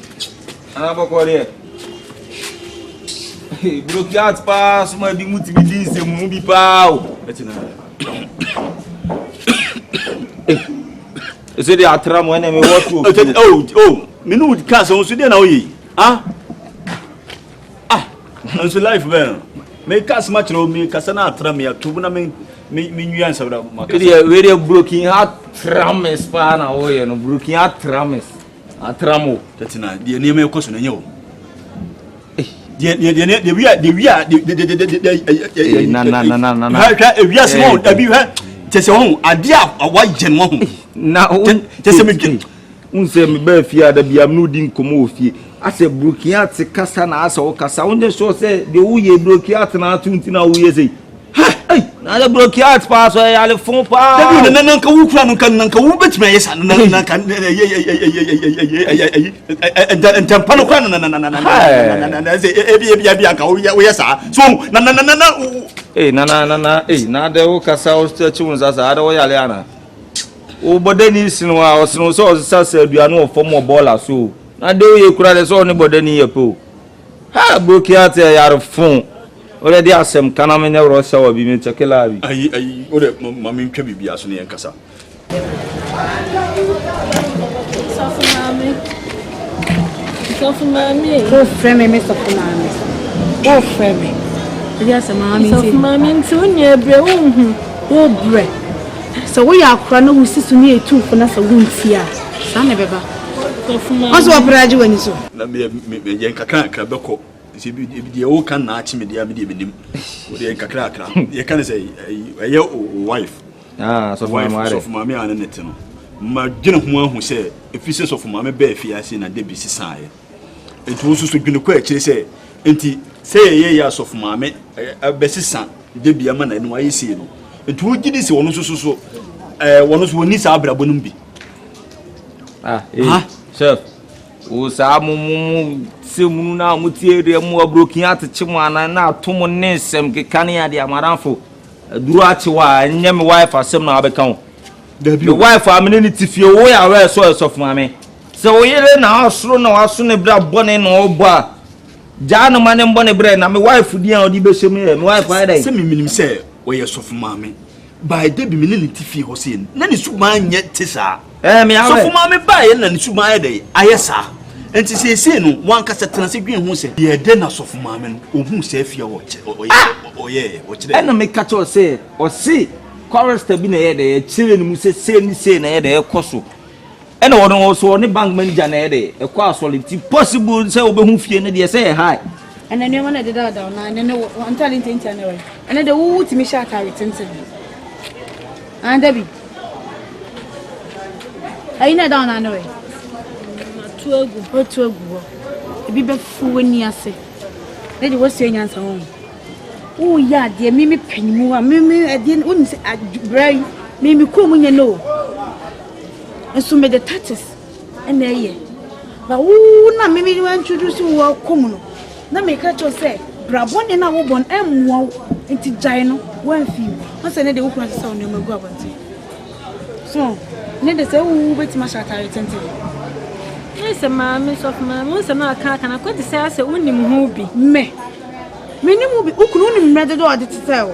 ana boko le bloqueat pas uma bi muti bi dinse mu bi pau etina ese de atramo ene me wotu me no would cast on so dey na oyi so life man me cast match no me kasa na atram ya tubu na me nyan sabra ma kidi we dey broken heart trames pa na oye no broken heart trames atramo etina de ne me koso na nyewo na we are small abi ha tese ho ade a wa yen mo ho na tese me unse me ba fia da bia no di nkomo ofie ase brokiat kasa na asa o kasa unde so se de uye brokiat na atunti na uye sei ai na da brokiat pa so ya le fon pa da bi na ka wu kura no kan ka wu betima yesa na kan enta pano kwa na ebi aka wo yesa so na de o kasa o stretch un za ada wo yale ana o bodani sinu a o sinu so sasa aduanu o fom bola so na de o ye kura de so ni bodani ye po brokiat ya fon already asem kana me ne ro shawa bi me chekela bi ai ore mama ntwa bibia so ne yankasa Sofumami o frame me sofumami o frame dia asema mami Sofumami ntunye bre unhu o bre so wo ya akra no wusisu ne etumfo na so wuntia sa ne beba Sofumami aso opraje wani so na me yankaka ka beko se bi de o kan na achi me de am de benim o de yankaka kra ye kan say ye wife so for my so for mama an net no ma gene ho ahu se efficiency of ma me be afiase na de bi sisae enti wo so dwene kwa akire se enti se ye ya of ma me be sisa de bi ama na no ayi sie no enti wo gidi se wono so wono so woni sa abrabo no bi chef o sa mu se mu na mu tiere mu abrokin ateche mu ana na atomo nsem kekane ade amaranfo duru ache wa nya me wife asem na abeka ho the wife amene ni tifie wo ya we so of mame se wo yele na asoro na waso ne bra bone na obo a ja no mane mbone bra na me wife di an odi be sem me wife ai dai se me minim se wo ye so of mame by de bi me ni tifie ho se na ni su ma nya tisa me ya so of mame ba ye na ni su ma ai dai ayesa enti se no wan kasa tenase dwen ho se ye de na so of mame no ohun se afia wo oye ena me catch o say o see chorister bi na ye de chire ni mu se na ye de ekoso ena wono so ne bank manager na ye de ekọ asoliti possible say obehu fie ne de say high ena ne ma na de da na ene on talent enti na we ena de wu ti mi sha carry tenten anda bi aina da na we tuegu ebi be fu wani ase ne de wo se nyansa ho oh yeah, dear Mimi Penny, Mimi, I didn't say Bray, Mimi come when you know. And so made the touches, and there ye. But who not Mimi want to do so well common. Now make her say, Brabon and I will born and wow into Gino, one few. Once I need the open sound in my government. So, need to say, oh, wait, my shot, I attend to you. Yes, a man, Miss of my most of my cat, and I could say, I said, only movie. Me. Many will be Ukunu murder door to tell.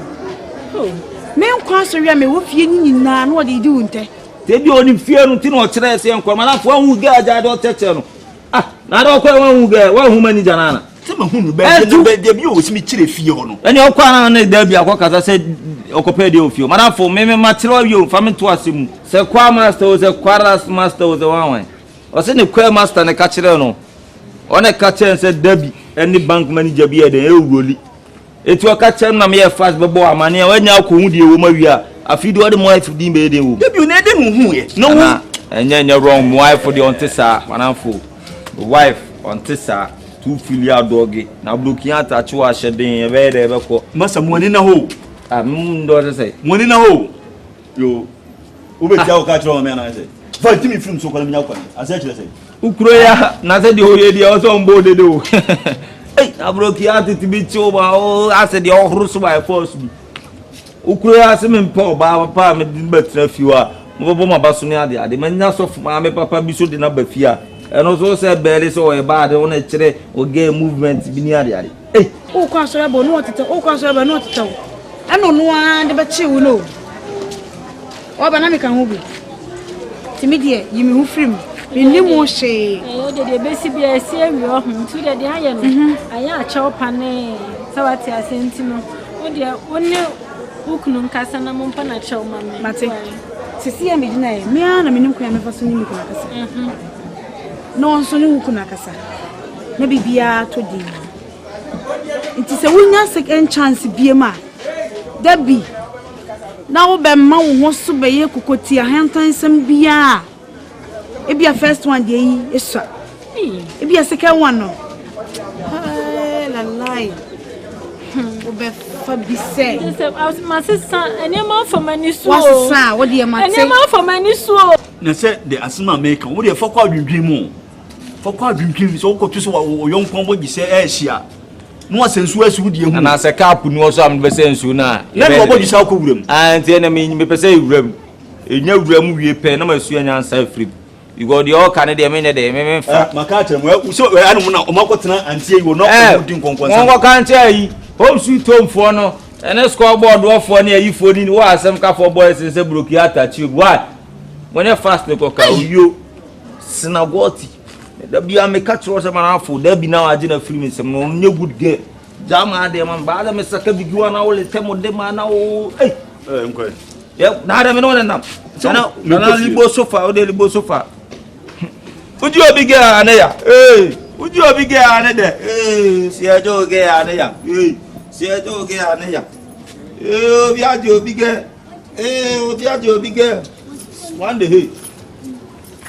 Oh, men cross around me with you nan what they do. They be only fear no tin or tres and come for one who get a dot tetcher. Ah, not all one who get one woman in Janana. Some who bear the abuse me chili fiono. And your quan there be a walk as I said, Occuped of you. Madame for me, material you, famine to us him. Sir Quamaster was a quarras master was the one. Was in the queer master and a catcher. On a catcher and said Debbie. Any bank manager be the really. It will catch him na me fast bebo amani when ya ko hudi wo mawia afi do the wife di me dey wo debi na dey hu ye no enya wrong wife for the ontisa manamfo wife ontisa two filia dogi na bloki ata chi wa shedin e be dey be ko masa money na ho do say money na ho yo ube ja o ka tro me na say fa timi film so ko na nya kwa asa chi say ukuro ya na say the hoye dia o so mbo de do hey abroki ati tibi choba o ase de ohuru so by force bi ukuro ya se me mpa ba papa me di betra fiwa mo bo ma baso ni ade manya so ma me papa bi so de na ba fia eno so se bele so e ba de wona kire o game movement bi ni ade hey o kwa so ebo no otete o kwa so ebo no otete eno no an de be chi wo no o ba na me kan ho bi timi de yimi hu frim ni mo she de besi bia esi awi o hu de aye no aya a chaw pane sawati asenti no o de woni ukunu nkasa na mo mpa na chaw mame mate sisi ya medina e me ana menim kwa me faso ni mikuna kasa no nso ni ukunu akasa na bibia to di nti se wonya second chance biema dabi na wo be ma wo ho so be ye kokoti ahantan sam bia ebia first one dey yi esua ebia second one no la lie obe fa bi say my sister any man for many so what's sa what dey mate any man for many so na say the asma make wo dey fa kwa dwindwin mu fa kwa dwindwin so ko to so wo yonkon bo gi say e hia no asensu asu die hu na se cap no so am be sensu na na no bo gi sa ko wuram anti na me pese wuram enya wuram wie pe na masu anyansa free you go the all can dey me me fa maka tell me so anu na o makotena anti e wo no di nkonkon sa won kan tell yi home sweet home for no ene scoreboard wo for na yi for ni wo asem ka for boys se broki atachi why when you fast le koka uyo sinagoti da bia me ka tro se manafo da bi na age na free me sem no nye good girl jama de man ba da me saka bigiwa na wo le temo de ma na wo nkwe ya na da me no na na libo sofa o de libo sofa uji obi ge ane ya uji obi ge ane de si ajo ge ane ya si ajo ge ane ya obi ajo obi ge obi ajo obi ge one day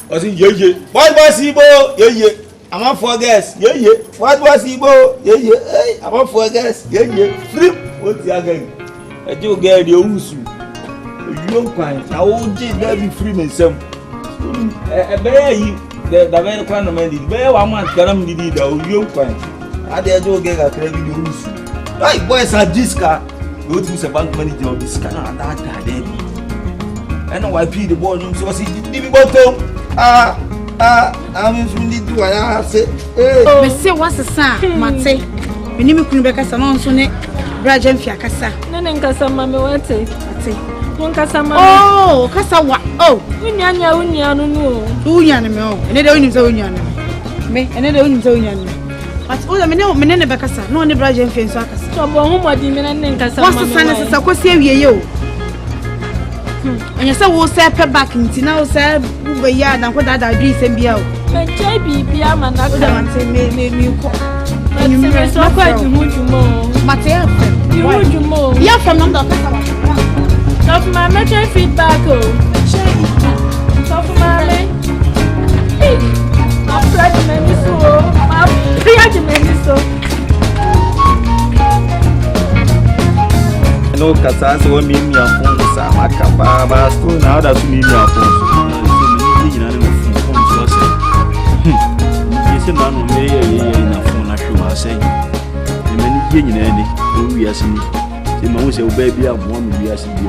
I say yeah. What was Ibo? Yeah. I'm up for gas. Yeah. What was Ibo? Yeah. Hey, I'm up for gas. Yeah. Flip. What's the again? I do get the usu. You don't find. I won't get that be free myself. A bear, the very kind of man, the bear, one man can be the you find. I dare do get a credit usu. Right, boys are this car. Go to the bank manager of this car. That I know why P the boy so see the bottom. I'm from the do I say. Me say what's the sound, Mate? Me ni me kunu be kasa no so ne Brajem fi akasa. Nene nkasa mame wate. Ate. Nkasa mame. Oh, kasa wa. Oh, unya no. Unya ne me oh. Ene de unim se unya ne. Me, ene de unim se unya ne. But o me ne be kasa. No ne Brajem fi so akasa. So bo hu modi me ne nkasa mame. What's the sound sesa kwesi awie ye o. Anya say wo say pay back nti na wo say wo be ya dan ko dada adwi sem bia o. Me chai bibia manaka. O da man say me ko. Me so kwa jumo. Mate ya fem. Jumo. Ya fem no da kasa wa. So my mate feedback o. So my hey. My friend me so. My friend me so. No kasa so me afon sa makaba ba sto na da su me afon so ni na na fun so se yese na no me ye na fon na hwe ma se me ni je nyina ni o wi asini se ma wo se o ba bi abo me wi asini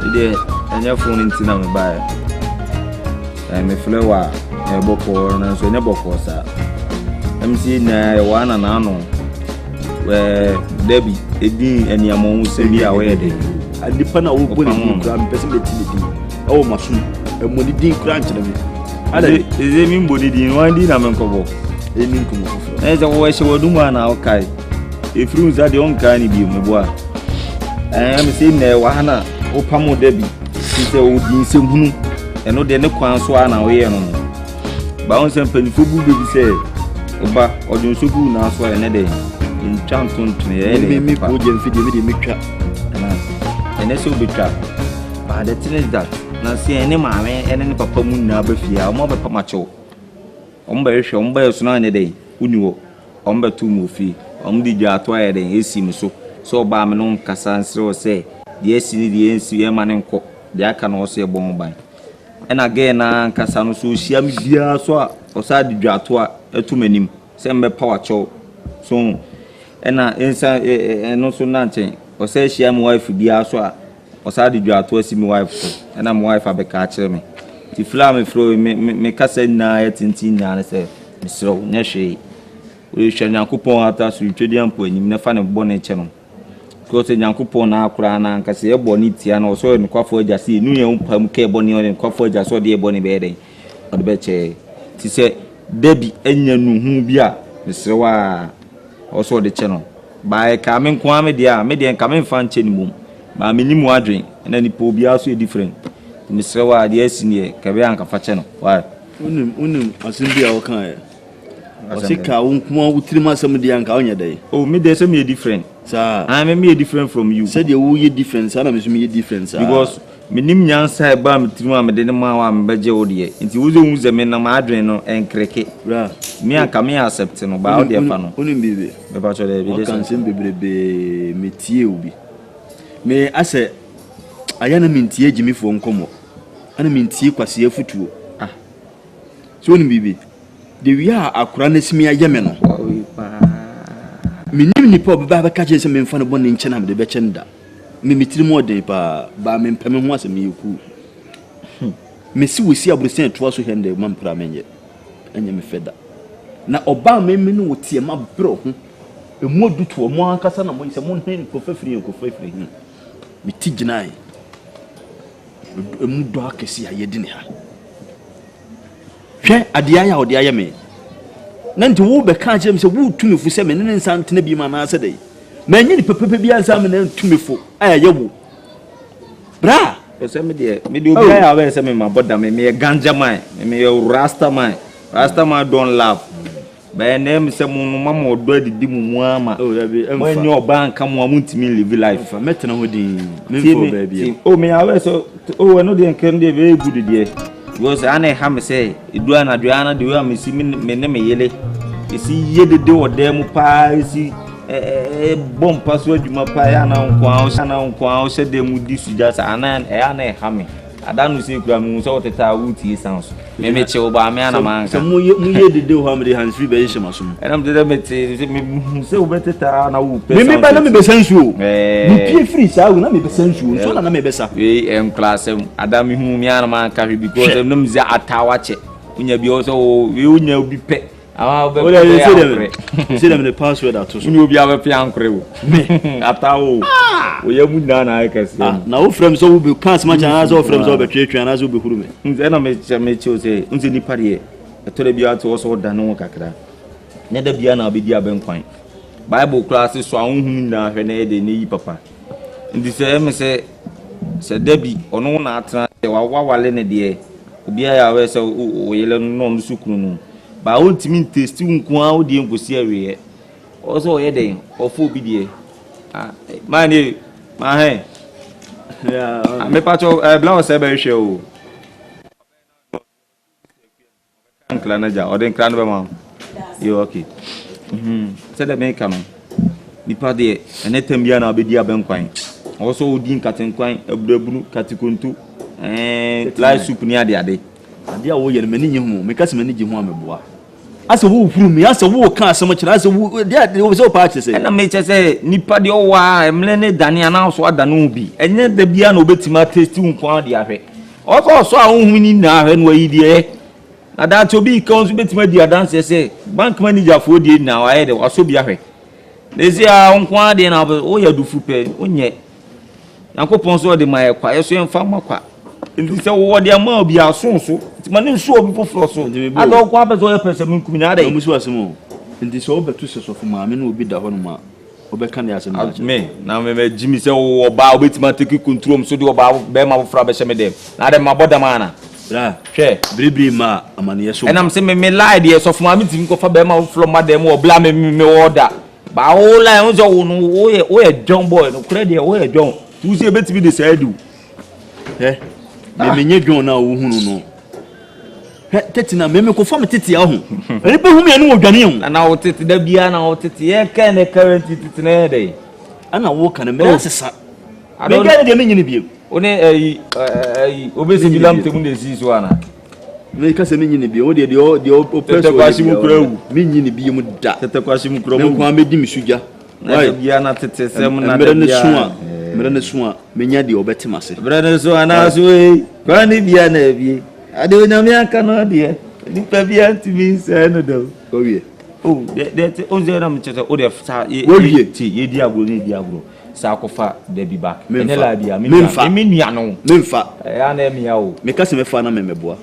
bi de anya fon nti na me ba me flower e boko na so nya boko sa MC na e wana na no Debbie, Eddie, and Yamon say me away. I depend on what you grab person betting. Oh, my son, and when it didn't crunch me. I mean, body in one dinner, Mancobo. They mean, come on. As a way she will do one, okay. If rooms are the own kind of you, my boy. I am saying there, Wahana, or Pamo Debbie. She said, oh, in some who, and no, they're no quan away on. Bounce and penny for baby say, Oba, or do so good now, so another day. In Chanton to me, Podium Fidi Mika, and so be trapped. But the thing is that, not see any mamma and any papa moon now before our mother Pamacho. Omber Shomber Snan a day, Unuo, Omber two movie, the Jatwire, and he seems so Barmanon Cassan so say, the SCD man and cook, the can also a bomb by. And again, Cassano so she am dear so, or side the Jatwa, a too many, send power cho. So, and no so nothing. Or say she am wife be also or side you are to see my wife and I'm wife I catch me. The flam flow me cousin na at and say, Mr. Neshe. We shall now coupon at us with Julian point, you never find a bonnet channel. Close a young coupon now, Crana, and Cassia Boniti, and also in Crawford just see New Pumke Bonnie and Crawford just saw dear Bonnie Bedding or the betche. She said, Debbie, and you know who be Mr. Wa. Also the channel. By coming Kwame dear, maybe and coming fan chain boom. By minimum wandering, and then the pool be also different. Mr. Wa, the senior, Kabianka for channel. Why? Unum, as in the Alkaya. I think I won't come out with 3 months of the Anka day. Oh, me there's me different, sir. I am me different from you. Said you will difference, and I'm me difference. Because minimum young side bam 3 months, then my budget odie. Into who's the men of Madrino and cricket. Me and come here accepting about the panel. Only baby. About your baby. Can send baby métier ubi. Me I say I am mintie Jimmy for uncomo. And mintie kwasi futu. Ah. So only baby. The we are akuranes me ayemeno. Me nim ni pop ba ka je se me mfa no bon nche na me de be chenda. Me mitiri mo den pa ba me mpem ho asem yeku. Me si we si aburusen to so hende man pra menye. Enye me feda. Na oba me no wotie ma bro ho. Emu oduto mo ankasa na mo se mo hen ko fafiri hin. Me tiginai. Emu do akesi ayedi ne ha. Hwe adia ya odi ayeme nanti wo be ka je me se wo tumi fu se me ne nsan tena bi ma na ase dai ma nyi ni pepepe bi ansa me ne tumi fu aya wo bra se me de obi ya we se me ma boda me ganja man me rasta man don't laugh ba ne se mu mama odo adidi mu ama oh ya bi emfa nyi oba nka mu amuntimi live life fa metena ho din me fo ba bi oh me ya we so oh no de nkan de very good de because I have say Duana the way I see me yele. You see ye the do them pa see bomb password my pa na kwa said them this just anan hame. I don't see gram so that I would see sounds. Maybe chill by me and a man. Some more the do how many hands free by some. And I'm the so better than I will pay. Maybe I may send you. Pay free, so I will not be sent you. So I may be sa. We am class Adam whom Yana carry because the names are at Tawache. When you be also, you will be pet. I'll see them the password out. You will be our piano crew. After all, we have done. I guess now from so will cast much as all from over church and as will be who then I may choose a Unzini Parie. I told you to also done no cacra. Neither be an Abidia Benquine. Bible classes so I won't know her need papa. In this say, said Debbie or no not Wawa Lene dear. Ubia away so we non sucunu. But ultimate taste to go the impossible. Also, a day or 4 BDA. My name, my hand. Yeah, I'm a part of blouse ever show. Clanaja or then Cranberry. You okay? Said the make come. The party and let them be an Abidia Benquine. Also, Dean Catin Quine, a blue Catikuntu, and live soup near the day. Dear way and many young because many you want me. As a woo through me, as a woo can't so much as a woo, there was so patches. And I may say, Nipa de Owa, I'm Lenny Daniel, so I don't be, and yet the piano bit my tasting quantity of it. Also, I won't win now and way there. Now that to be comes with my dear dancer say, bank manager for the now I had or so be a way. They say, I won't want the novel, oh, you do fupe, when yet. Uncle Ponso de my quiet, so I'm farmer. In this war, there might be our son, so it's my name sure before Flosso. I don't want to go person in Kuminade. Was more. In this over two sets of mammy will be the one. Obekan as a me. Now, maybe Jimmy say, oh, bow with my ticket control, so do about Bema Frabeshamedem. Now, then my body mana. Share, Bribri ma, a man, yes, and I'm saying, me lie, yes, of my meeting for Bema from Madame or blaming me order. But all I also know, oh, a John boy, no credit, oh, a John. Who's able to be the side do? Eh? Me go now who no. Tetina me ko form tete a ho. Eni pe hu me anu odwane ho. Na wo tete da bia na wo tete ye ka na current tete na dey. Ana wo ka na me asesa. Me ga de me nyine biem. One obesi bilam te mu na esi so ana. Me ka se me nyine biem. O de oppress kwashi mu kura wu. Me nyine biem da. Tete kwashi mu kura mu. Me kwa me di misuja. Na bia na tete sem na da bia. Brother Swan, many of the Obetimasi. Brother Swan, as we, Granny Biana, I don't know me, I cannot dear. Nipabian to me, Senado. Oh, yeah. Oh, that's only a matter of the ye diablo, diablo. Sarcopha, they be back. Menela, Miniano, Milfa, I am meow. Make us a fan of member.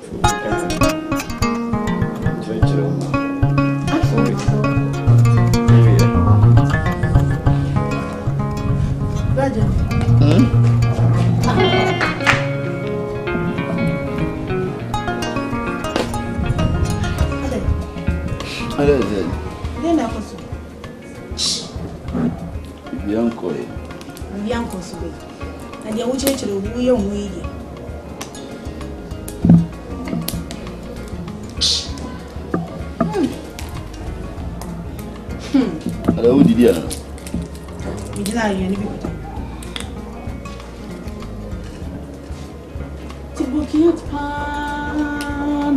Hello, did you?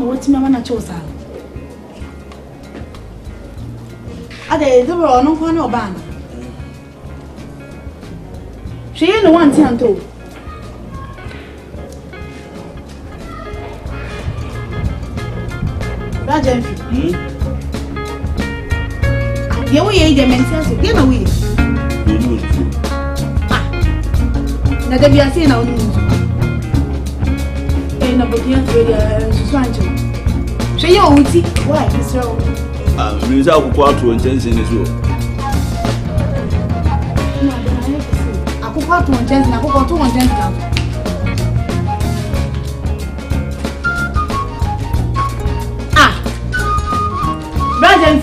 What's my man chose? Are they the no one or band? She ain't the one thing to. Rajan, you ain't the mental, give away. Now, there be a scene out. Ain't a book yet, Swancho. She you see why, Mr. Result go out to intense in this room. I could go to intense, I could go to intense now. Ah, Rajan.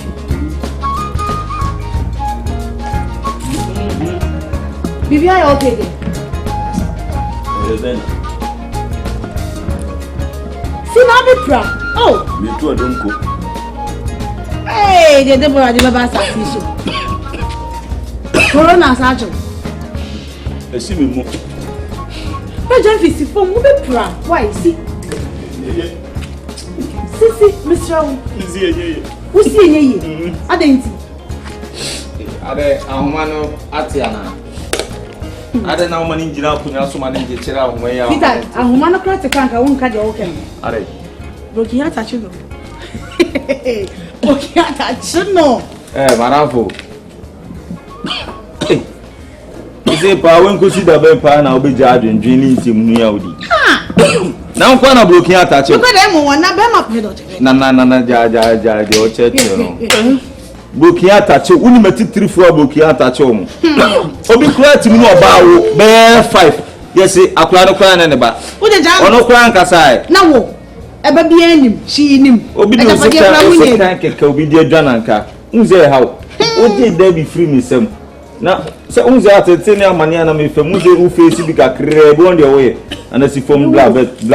Bibi, I okay there. now be proud. Oh. Me too, I don't go. Hey, the devil had never started so. Corona Sacho. I see me more. But John Fissi for who be proud. Why see? Sisi, Mr. Who see ye? I didn't. Ade ahumano atiana. Ade na umani njina kunya so mani nje chira ahumwe ya. Peter, ahumano kra te kanka won ka de oken. Ade. Broki ya ta chuno. Broki ya ta chuno. Marafo. Ise pa wen ko si da ben pa na obeja adwendwen ni ntim nu ya odi. Na nkwa na broki ya ta chu. Ko de mo wona be ma pedo che. Na ja de o che no. Bokia tache uni matitiri fo bokia tache omo obi kura timi no oba wo be 5 yes akura no kura ne ba ono kura nkasa na wo eba bi anim shi nim obi di se kan keke obi di adwana nka unze hawo odi da bi free me sem na se unze atete ne amane na me fam unze u face bi kakre bo onde wo ye ana si form bla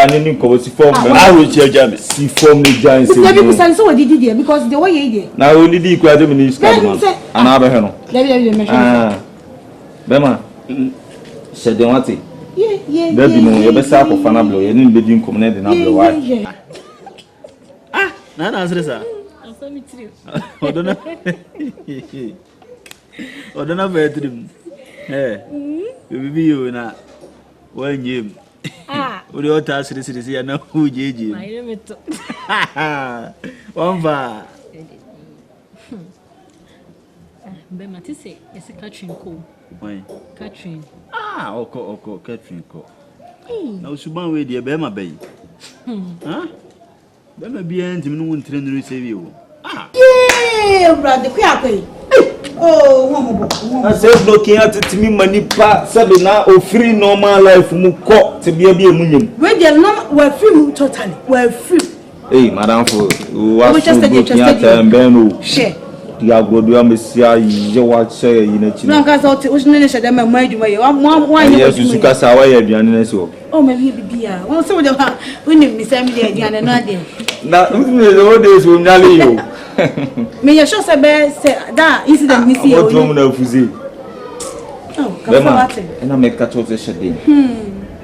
ni ko si form I will tell James si form ni giant say be kusan so we did there because the way you there na we did equal to me scar man ana ba he no be ma shede wati yeah da bi no ye be sa ko fana blo ye ni be din kom na de na blo wa na asresa Asami tiri. Odona bedroom bibi yo na wanyem uri ota siri ya na hujeje Maire meto. Wamba Be matise ese Catherine ko. Oi Catherine. Oko Catherine ko. Na usuban we de be ma bayi. Be ma bia ntimi no wontre no resevi wo. brother ku akwai oh wo I say blocking at timi manipa sabe na ofiri normal life mu ko te bia bia munyem we dey no we free totally we free hey madam for what blocking at mbeno share ya godo amesia ye wa che yi na chi na ka so o shine ne shede ma adwuma ye wa ye susu ka sa wa ye aduane na so oh ma bi bia won so de ha woni mi sam de aduane na de na me the days we nyale yo me ye sure say be say that incident ni see o drum na fuzi oh ka fa wate na me ka to se shede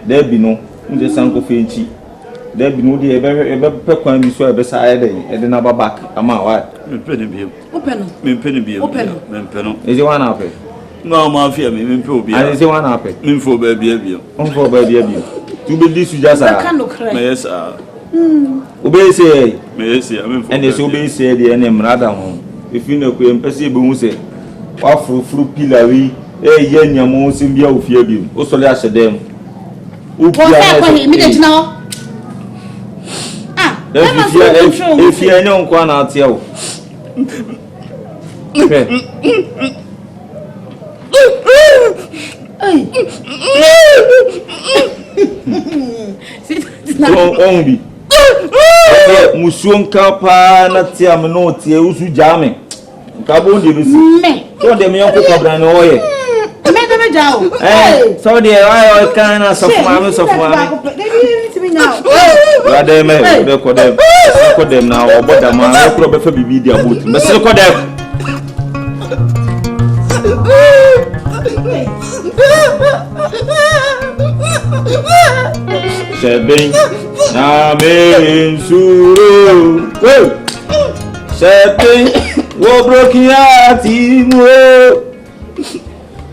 there be no nje sanko fenchi there be no de ebe pe kwan bi so ebe sa ede na back ama wa Me pene bi. Open. Me pene bi. Open. Me pene. is it one happen No ma afia me pe obi. and is it one happen Me fo ba bia bia. on for ba bia bia tu be this just Me yes ah. Obey say Me yes ya me fo. and is obey say the name rather home if you know ko empese be hu say wa furu pillar wi ye nyamo sim bia ofia bi o so le a shedem o bia na me dey now if you any on kwa na atia o okay on bi musuon kapa na tia me no tie usu jame ka bo de bi si so de me yon ko kabra no oye me de jao so de why o kan na so fama ya de me de ko dem na oboda ma e pro be fa bibi dia boot me se ko dem Shebin na me suru Shebin wo brokiati mo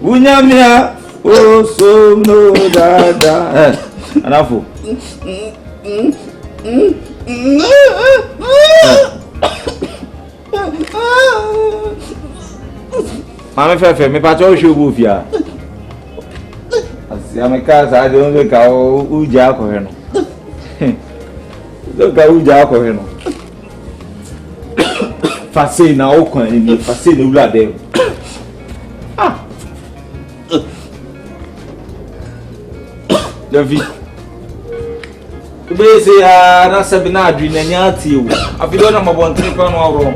unyamia o so no dada anafu Mami fefe me pa cho shubu fia Asi ameka sa de onde ka uja ko he no do ka uja ko he no Fase na o kan ni fase na ula de David Ube se na sabi na adwi na nya ati o afido na mabontre pa no awro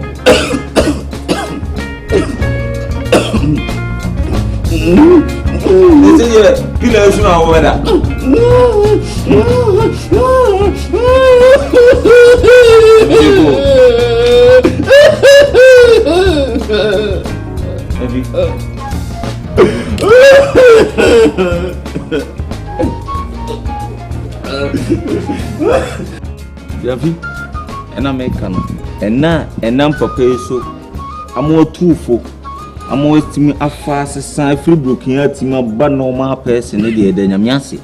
This is your pillars now, weather. Yavi, and I'm making, and now, and I'm prepared so. I'm more too folk. I'm always to me a fast sign free broken out to my bad normal person in the Yamiasi.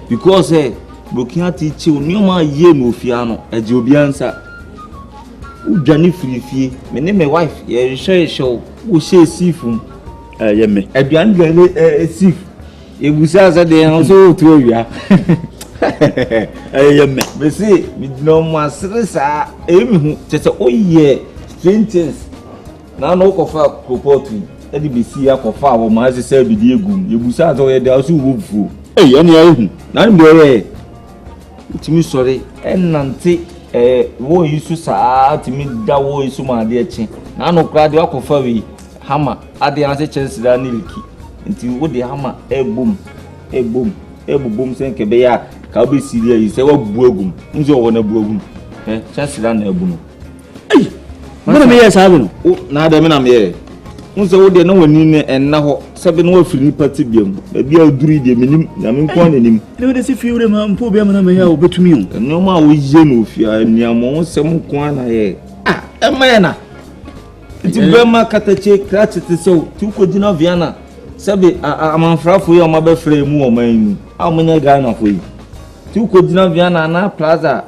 Because broken out teach you no more ye no fiano, a Jobiansa. Who Johnny Free, my name, my wife, yeah, show, who say seafood. Yemme, a young a sief. It was as a day also to you. But see, with no more service, just a oh, yeah, strangers. Now no coffee property. Let it be see a coffee or my sister be dear goon. You will say there also wood food. Hey, any none be to me sorry. And Nancy, war used to say to me that war is so my dear chin. Now no crowd your coffee hammer at the answer chance that nilky. Until what the hammer, a boom, saying Kebea, Kabi Syria is a boom. Unzo on a boom. Chance that a boom. What am I having? Now, the men I'm here. So they know when and now 7 more free partibium. Maybe I'll do the minimum. I'm calling him. No, there's a few of them poor Biamana but me. No more with Genufia and Yamon, some corner here. Ah, a man. It's a Burma Catache, Cratchit, so 2 Codina Viana. Sabi, I'm on Frau for your mother frame woman. How many guy for you? 2 Codina Viana and Plaza.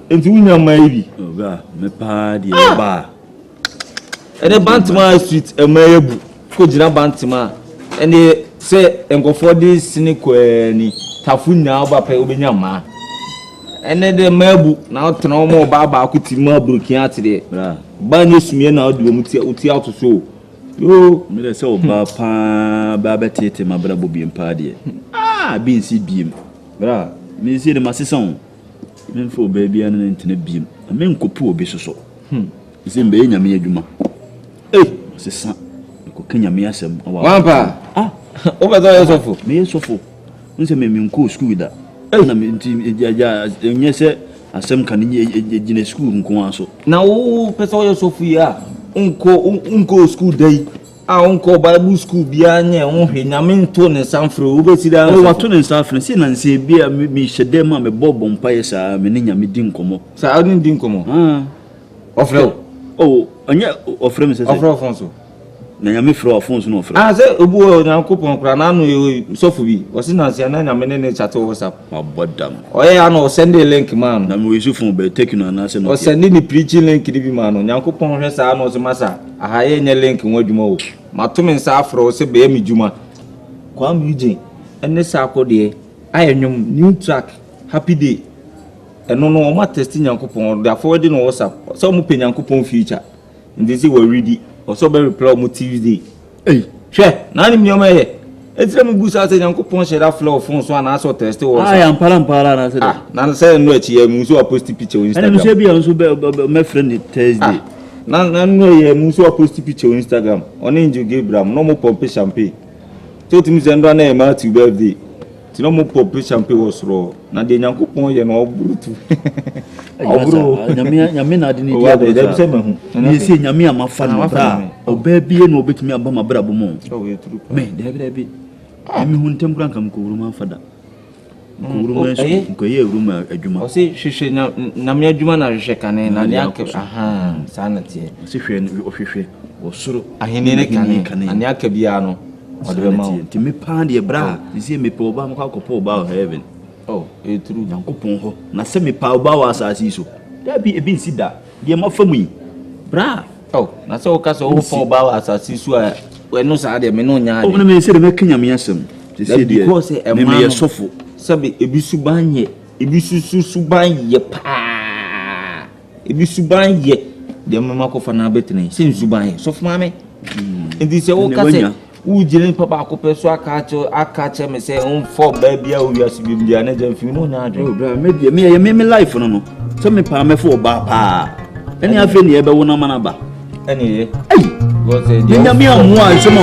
And you know, maybe. Oh, God, my party, bar. And a Bantima street, a mayabu, Kojina Bantima. And they say, and go for this cynical Tafuna, Bapa Obinyama. And then the mayabu, now to no more Baba could see more broken out today. Banus me now do Muti out to show. You, me so Bapa, Baba Tate, my brother being party. Ah, being see beam. Bra, me see the Massison. Men for baby and an internet beam. A man could poor be so. It's in Bayna me, Juma. Eh, son, Kenya me as him. Wampa, over there, so for me, so for. Once a man cool school that. And I'm in yes, as some can in a school in Coaso. Now, Pesoya Sophia, Uncle school day. Uncle Bible school beyond your own Namin tone and some through Ubesida. Oh, what tone and stuff and sin and say, beer me shedema me bob on pies, Meninia me dincomo. So I didn't dincomo. Offro. Oh, and yet, of friends of Alfonso. Nayami Fro Alfonso no friend. I said, Ubu and Coupon Cranano, Sophie, was in Asiana, and many chateau was up. Oh, but damn. Oh, yeah, no, send a link, man. I'm with you from taking an answer or sending the preaching link to the man on Yankopon Resa, no, Massa. I hire a link in what you know. Matumin Safro, say, Baby Juma. Quam Eugene, and the Sako day. I am new track, happy day. And no, my testing Yankopon, they are forwarding on WhatsApp. Some opinion coupon feature. And this is what ready. Also, very proud Tuesday. Hey, share, none in your way. It's a good as a young coupon shed that floor from one answer test. I am Parampara. None say no, Muso post picture. And maybe also my friend Thursday. None way Muso post picture on Instagram. On Angel Gabriel, no more pompe champagne. Told me send one name out to birthday. No more pompe champagne was raw. Now the young coupon, you know, brutal. Yamina didn't you see Yamia, my fan, oh, baby, and obey me about my brother. Me, David, I'm who Temple come cool, my father. Room, a Juma. See, she should Namia Jumana Shekane and Yank, aha, sanity. See, or so I hear and Yakabiano. To me, Pandy, a bra, you see me poor Bam Coco about heaven. Oh, a true young coupon, not semi power bowers as you so. There be a bit sit that, dear more for me. Bra, oh, not so castle for bowers as you swear. When no side, Menonia, only may say the making a miasum. To say, because a man sofu, Sabi, a bisubanye, a bisusubanye, pa, a bisubanye, the Mamako Fanabetne, since you buy, soft mammy. And this old castle. Who didn't papa copper so I catch him and say, for baby, we are to be the another if you know now. Maybe me life for no. Tell me, Pame for Bapa. Any of any ever one manaba. Any, was a Yamia, some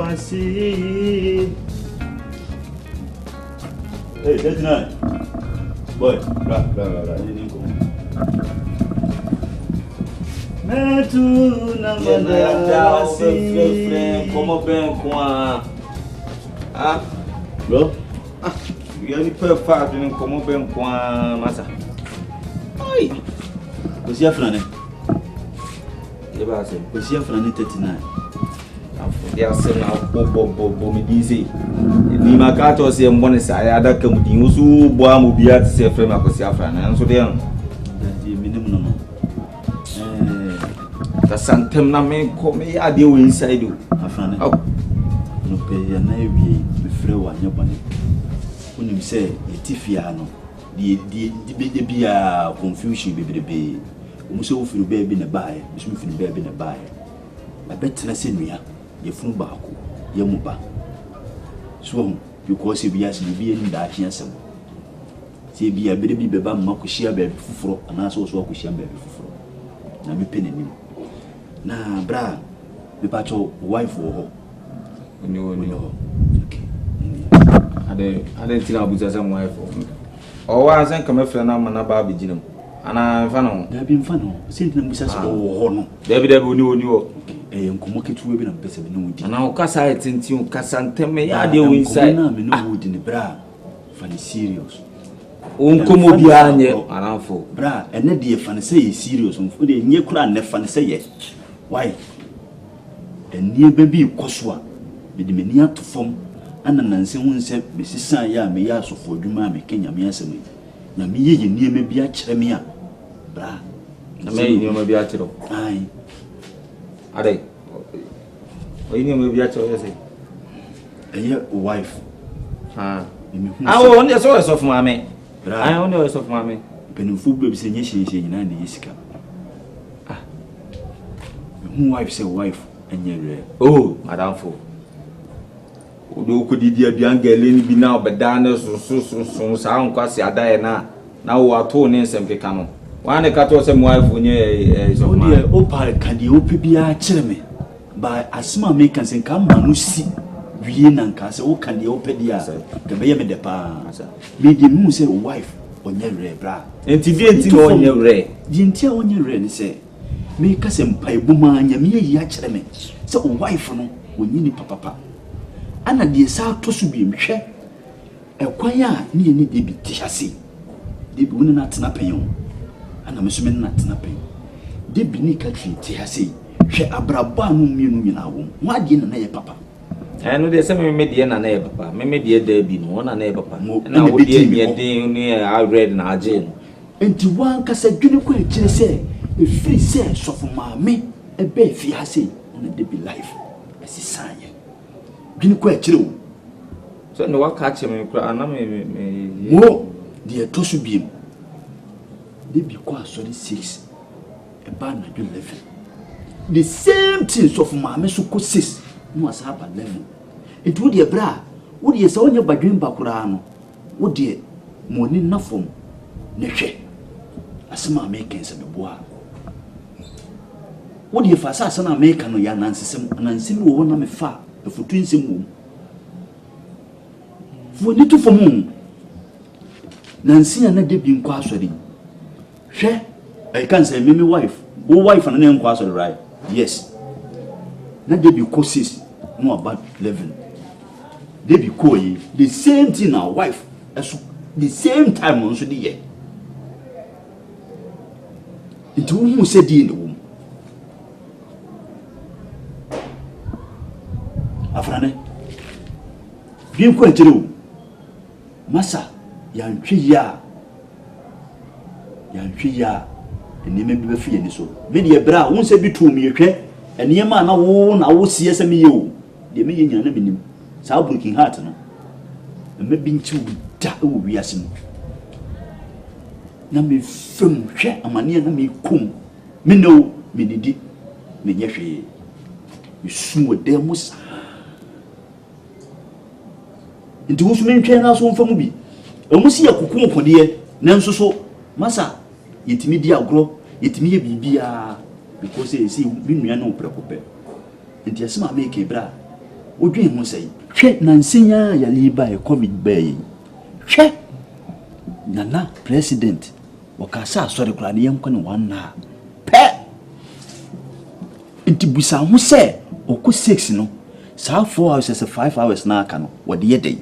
wasi. Hey, that's nice. Boy, blah. Metu na madasi. Como bem com a Bro? E ele foi fácil, como bem com a massa. Ai. Você é frane? Que vai ser? Você é frane 39. Dia sena bo me dizer. Ni makato se mbone sa ya da kam din usu bo amu biya se frame akosi afrana. Nso de an. Di minimum no. Ta santem na me ko me ya de we inside o. Afrane. No pe ya na ewie me frɛ wa nya bone. Unim sɛ etifia no. Di bia confusion bebrebe. Omuso wo firu baabi na baaye, muso firu baabi na baaye. Abetena sɛ nua, ye funu baako, ye mu ba. So because bia se bia ni da ahia asɛm. Se bia bere bi beba mma ko hia baabi foforo, anaasɛ wo so ko hia baabi foforo. Na me penanim. Na bra, me pa cho wife wo ho. Oni ho. Okay. Ade tina abuza sɛ mo wife. O wa san kama frɛ na mana ba bi ginam. Ana mfa no. Da bi mfa no. Senti na busa so wo ho no. Da bi oni wo. Nkomo ketuwe bi na pese me no wodi. Ana o kasa etinti o kasa ntem ya de o inside. Na me no wodi ne bra. Fa ni serious. O nkomo bi anye anafo. Bra, ene de fa ne say serious. Mfo de nye kura ne fa ne say ye. Why? Enie ba bi koso a. Me de mani atofom. Ana nanse hu nse be sisan ya me ya asofo adwuma me Kenya me asem. Na me ye niema bi a kyere me a. Bra. Na me niema bi a kyere. Ai. Ade. Oyi niema bi a kyere say. Eye wife. Awo on dey so of mama. Bra. Ai on dey so of mama. Penufo bi se nye hye nyina na yesika. Who wife say wife enye re. Oh, madam fo. Odo ko didi aduan gele ni bi na obeda na so sa nkwase adaye na wo ato ne nsem keka no. Wa ne ka to se mo wife onye so ma. O pa ka di opi bia kire me. Ba asma me kan sen ka ma no si wie na nka se o kan di opi dia. Ke be ye me de pa. Me di mu se wife onye re bra. Enti no onye re. Di enti a onye re ni se me ka se mpa ebuma anya me yi a kire me. Se o wife no onye ni papa. Ana de sa to so bi mhwe ekwan a ne ye ni de bi ti hase de bi woni na tena penyo ana me so me na tena penyo de bi ni ka twi ti hase hwe abraba no mienu nyina wo wa de na ye papa no de se me de na ye papa me de da bi no na ye papa na wo de ye de ni a red na age no enti wan ka sa dwene ko akire se e free se sofo maame e be fi hase na de bi life esi sanye dwene ko akire wo so no waka che me kura na me wo de to so biem de bi ko asori 6 e ba na dwene 11 the same thing sofo maame so ko 6 no asaba 11 it wo de bra wo de se onye badwen ba kura no wo de moni nafom ne hwe asema American se beboa wo de fa sa na American no ya nansem wo na me fa e fotu nsem wo fo ni to fom nansi na de bi nkwa asori hwe I can say me wife wo wife na nkwa asori right yes na de bi courses no about 11 de bi ko yi the same thing na wife as the same time on so de ye it who said in the womb afrane bien ko ajiro masa ya ntwi ya enime bi be fie ni so me de bra won se bi tu mi hwe enema na wo sie se me ye o de me ye nyana me nim sa broken heart no me bi nchi da wo wiase no na me fem hwe amane na me kum me no me didi me nye hwe me suwo de musa nti wo so me ntwe na so mfamu bi omusi yakukum kode nanso so masa yetimi di agro yetimi ye bibia because say bi nua na oprekope nti asema make bra odwe ho sei hwe nansenya ya liba e covid bay hwe nana president wakasa asori kura ne yenko ne wanna pe intibusa ho se oku 6 no saa 4 hours se 5 hours na aka no wode yedai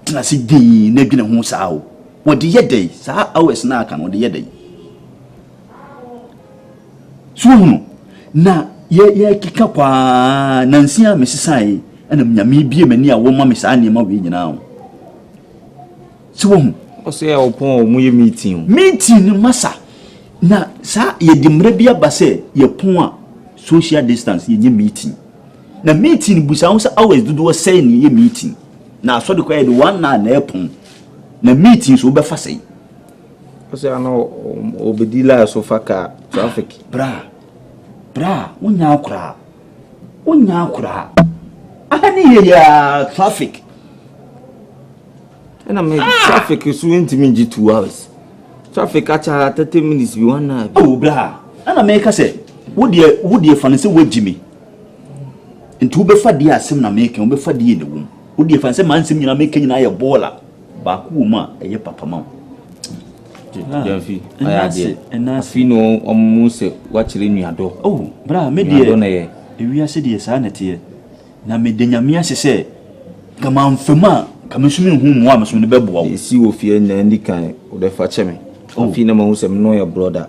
tena se di na bi ne ho saa o wode yedai saa hours na aka no wode yedai suhu na ye kika kwa nansia mesisai ana mnyame bie mani a wo ma me saa ne ma we nyina o suhu o se opon mu ye meeting ni masa na saa ye dimre bia base ye pon a social distance ye meeting na meeting busa ho sa always do say ni ye meeting na so de kwa ye one na epon na meeting so be fa sei o se ano obedila so faka traffic bra wonya akura ani ye ya traffic na me traffic so intimi 2 hours traffic acha 30 minutes bi 1 hour oh bra ana me ka se wo de fa ne se wajimi ntu be fa de asem na me ke wo be fa de ne wom wo de fa ne se mansem nyina me ke nyina ye bola ba ku ma eye papa ma Janfi ayade afino omu se wachire nuado oh bra me de ewi ase de sa na te na me de nyame ase se kama mfema kama sumi hu mu am sumi be boa wo si wo fie na ndikan o de fa cheme o fi na ma hu se no your brother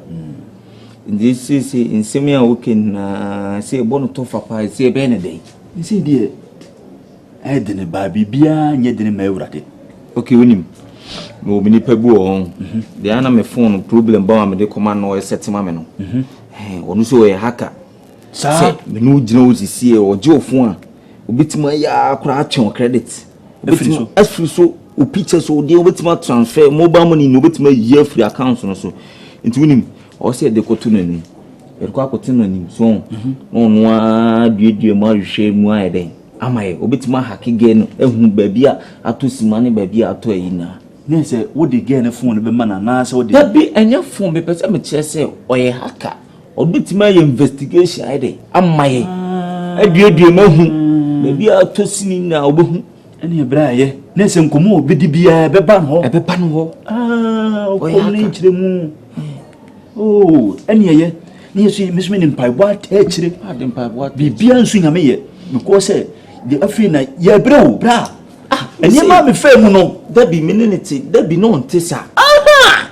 ndi si nsemi a woke na se bono to fa pa se be ne dai nsi de e de ne ba bibia nye de ne ma ewrade okay wonim no mini pabu on de ana me phone problem ba me de command no set ma me no onu so e hacker sa me no gina o sisi e o je ofun a obitima ya akura atwen credit obitima afri so o picture so de obitima transfer mobile money no obitima ye free account no so nti wonim o se de kotu nani e ko akotu nani so no a duedue ma hwe mu a eden amaye obitima hack again ehun babia ato simane babia ato ayina ne se wo de ge ne phone be mana na se wo de bi enye phone be pese me kire se oye hacker obitima ye investigation ede amaye aduedue ma hu babia ato sini na obehu ene bra ye ne se nkomo obedi bia be ba no ho o ko ne kire mu oh ene ye ne so mesme ne mpai what e kire ade mpai what bibia nsu nyame ye because the afina ye bra ene ma me fa mu no da bi menenity da bi no ntesa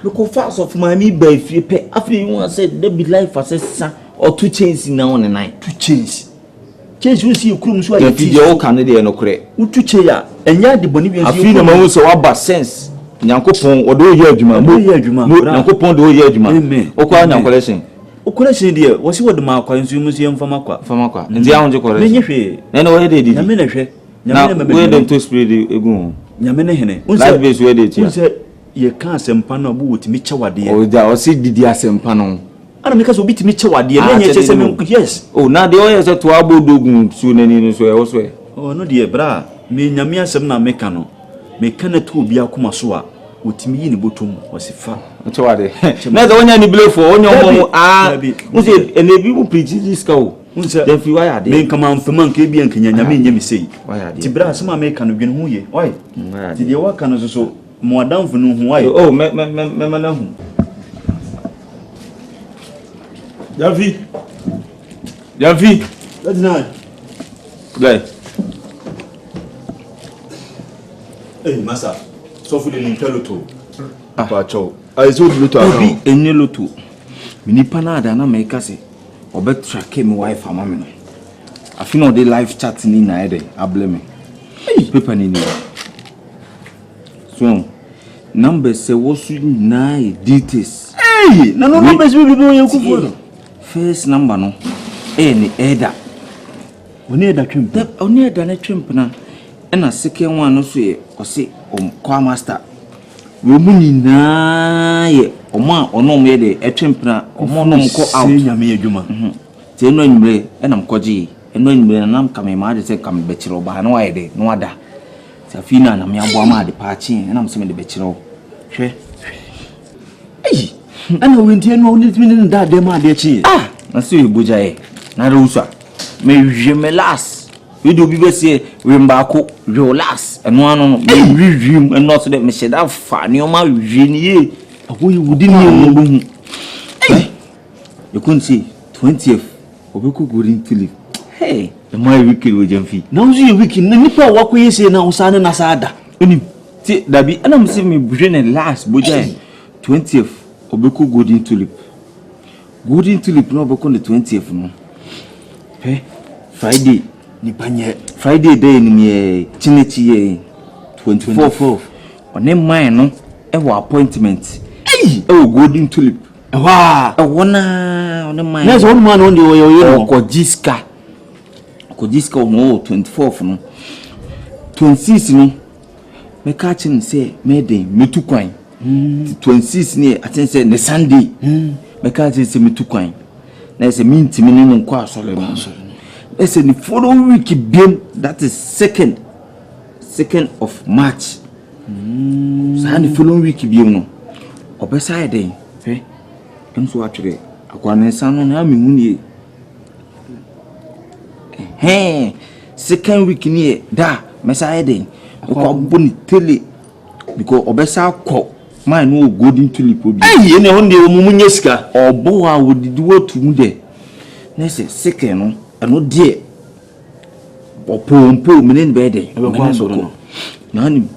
because fast of mami ba fie pe after you want say da bi life assessa or to change na on nine to change we see kurum so ya video kan de no kure utu che ya enya de boni bi afi na ma wo so wa sense nyankopon odo ye adwuma nyankopon de ye adwuma okwa nyankolation okolation de wo si wode ma kwa nsu mu si emfama kwa ndi ahonje correction menye hwe na wo ye de di na me na hwe na we dem to spread egu nyame ne hene life base we de tia unse ye kan asempa na bu wotimi chawade o da o si didi asempa no ana me ka so bitimi chawade na nye chese me yes oh na de o ye se to abodogun su nani no so e wo so e oh no de bra me nyame asem na me ka no me ka na to obi akoma so a wotimi yi ne botom osifa chawade na da wonya ni blefo wonya mo unse enebi mu preach this ka o unse dem fi waya de me kama mfema nka bi ankanya nyame nya me sei ti bra asem me ka no dwene hu ye oi ti de wa ka no so mo adamfo no hu ayo oh me na hu Janvi that's nice guy eh masa so fu de ni peloto pa cho ai so de loto obi enye loto mini panada na me ka se obetrack me wife amame no afi no de live chat ni na ede ableme paper ni so number se wosu na details na no numbers we be you kufu first number no ni eda oni eda twemp oni eda na twemp na na second one no so ye ose kwa master we mu ni na ye oma onom ye de etwemp na omo nom ko out se nyame adwuma te eno anwure na mkoji eno anwure na nam kame ma de se kame be kire oba na wa ye de no wada safina na me abo ma de pa chi na mse me de be kire o hwe ana wenti eno oni timi da ma de chi na so ye bojae na re uswa me hwe me last we do be say Rimbako relax and one on dream and not so that me said that funny on my genie. We wouldn't you couldn't see 20th or we could go into live. Hey, the my wicked with your feet. Now you wicked Nipa walk we say now Sana Nasada. See that be and I'm seeing me brain last but 20th or we could go into live. Good into live no book on the 20th no. Hey, Friday. Friday day in me Chinechi 24th. On them mine no ever appointment. Hey, oh golden tulip. Wow, I wanna on the mine. There's one man on the way you Kojiska no 24th no. 26th no. Me catch him say me day me too kwan. 26th ni I think say the Sunday. Me catch him say me too kwan. Na say me ntimi ni nko asole no. It's in the following week, that is 2nd of March. So the following week, you know, beside day, I'm so actually, I can't say no, I'm hey, 2nd week near da, Messiah day, I can't bonny tele because Obesa call my no golden tulip. Hey, any one day, Mumunyeska or Boa would do what to me there. Next 2nd, no. And no dear or poor meaning bed. None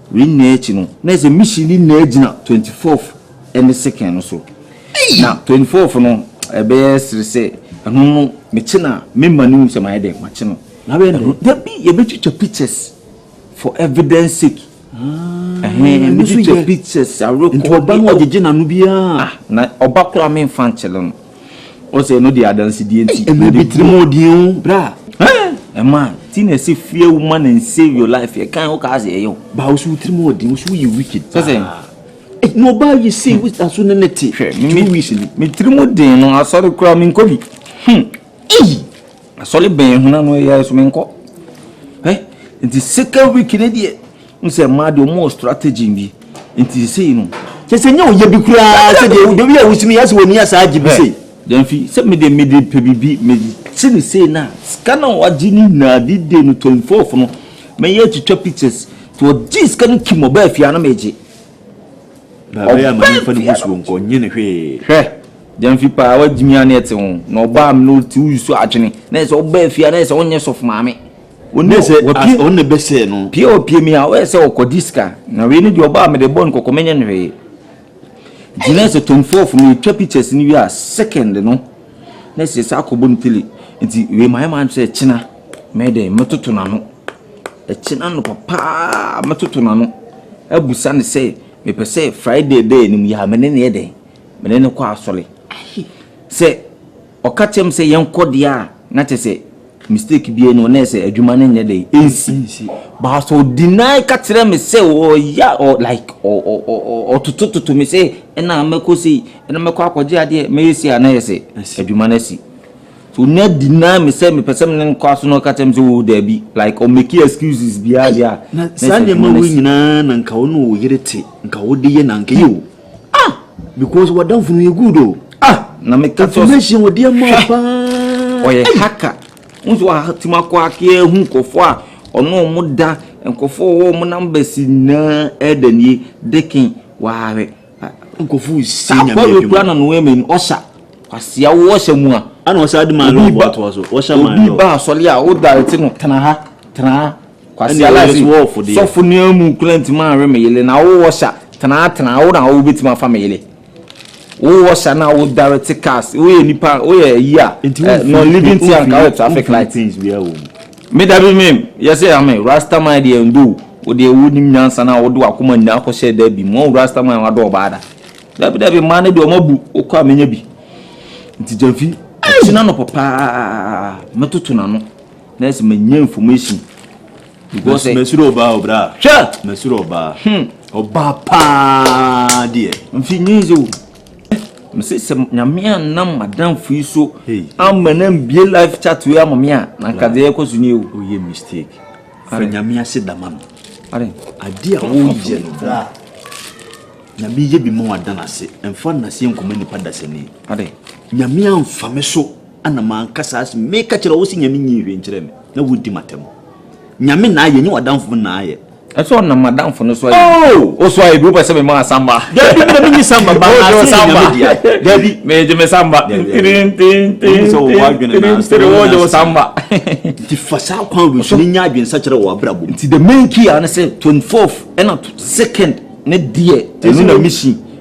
win nature. There's a mission in Najina 24th and the 2nd or so. Now 24th no a best say and no Michina, member news of my day, Machino. Now there be a bit of pictures for evidence sake. Pictures are real into a bang of the Jena Nubia. Obakla main fanchelon. Also, no, the other CDNT, and maybe 3 more deal, bra. A man, Tina, see fear woman and save your life. You can't look as a yo. Bows with 3 more deals, you wicked. So say, nobody say with as soon as me recently. Me 3 more deals, I saw the crowd in Kobe. I saw the band when I know you as men call. Eh, in the 2nd week in a day, you say, Madio more strategy in the into say, no. Just say, no, you be crazy. You be with me as when you say. Then fi se me de PBB me chini say na scan on wajini na di day no 24th no me ye twitwa pictures to di scan ki mobile fi ana meje ba ya ma fa ni busu won ko nyene hwe then fi pa wajimi anet won no ba am no ti usu adwene na se oba fi ana se onye sof maame wonne se wonne be se no pop mi a we se okodiska na we ni di oba me de bon kokomenye no hwe Dinner 24th me twa pictures ni we are 2nd no na se sa akobon tele nti we my man say china me dey metoto na no e china no papa metoto na no abusa ne say me pese Friday day ni ya mene ne dey mene ne kwa asole say okachem say yenkodia na te say mistake bi no na say adwuma ne nye dey ensi ba so deny ka tire me say oh ya or like or to me say na meko say na meko akwaje ade me yesi ana yesi adwuma na si so na deny me say me person ne kwa so no ka tem say oh there be like or make excuses bi ade na sanye ma wi nyina na nka wono wo yerete nka wo de ye na nka yo because what down for you good oh na me ka so information wo de ma pa oye haka unso wa timako ake hu kofo a ono mu da nkofo wo mu numbers na edani dekin waare nkofo sinya me bi plan no we me osha kwasia wo osha mu a ana osha de man lo to so osha man lo ba sole a wo direct no tana kwasia la so fu ni amu client man re me yele na wo osha tana wo na wo betima fa me yele wo osha na wo direct cast wo ye nipa wo ye ya no living thing and traffic light things we are me da bi me yes say am rasta man dey ndo wo dey wonim nyansa na wo do akoma nna akose da bi mo rasta man wa do baada da bi man dey o mabu o kwa menya bi nti jamfi china no papa metoto na no na se menya information because mesuro oba obra sha mesuro oba oba pa die mfi nyizo mse nyamia na madam fuiso amana mbie life chat we amamia na kade ekosuni o ye mistake fa nyamia se dama no are ade a wo je no bra nyamia ye bi mo adana se emfa na se enkomani pada se ni are nyamia mfame so ana man kasa as me ka kire wo si nyame nyi hwe nkire me na wodi matem nyame na aye nyi wadamfo na aye eso na madamfo no so aye o so aye bi pese me ma samba Dabi me samba ba na samba Dabi me je me samba tin so wadwene na stereo samba ti fasa kwan we so nya adwen sa kire wo abrabo nti the main key ana say 24th and 2nd ne die enu na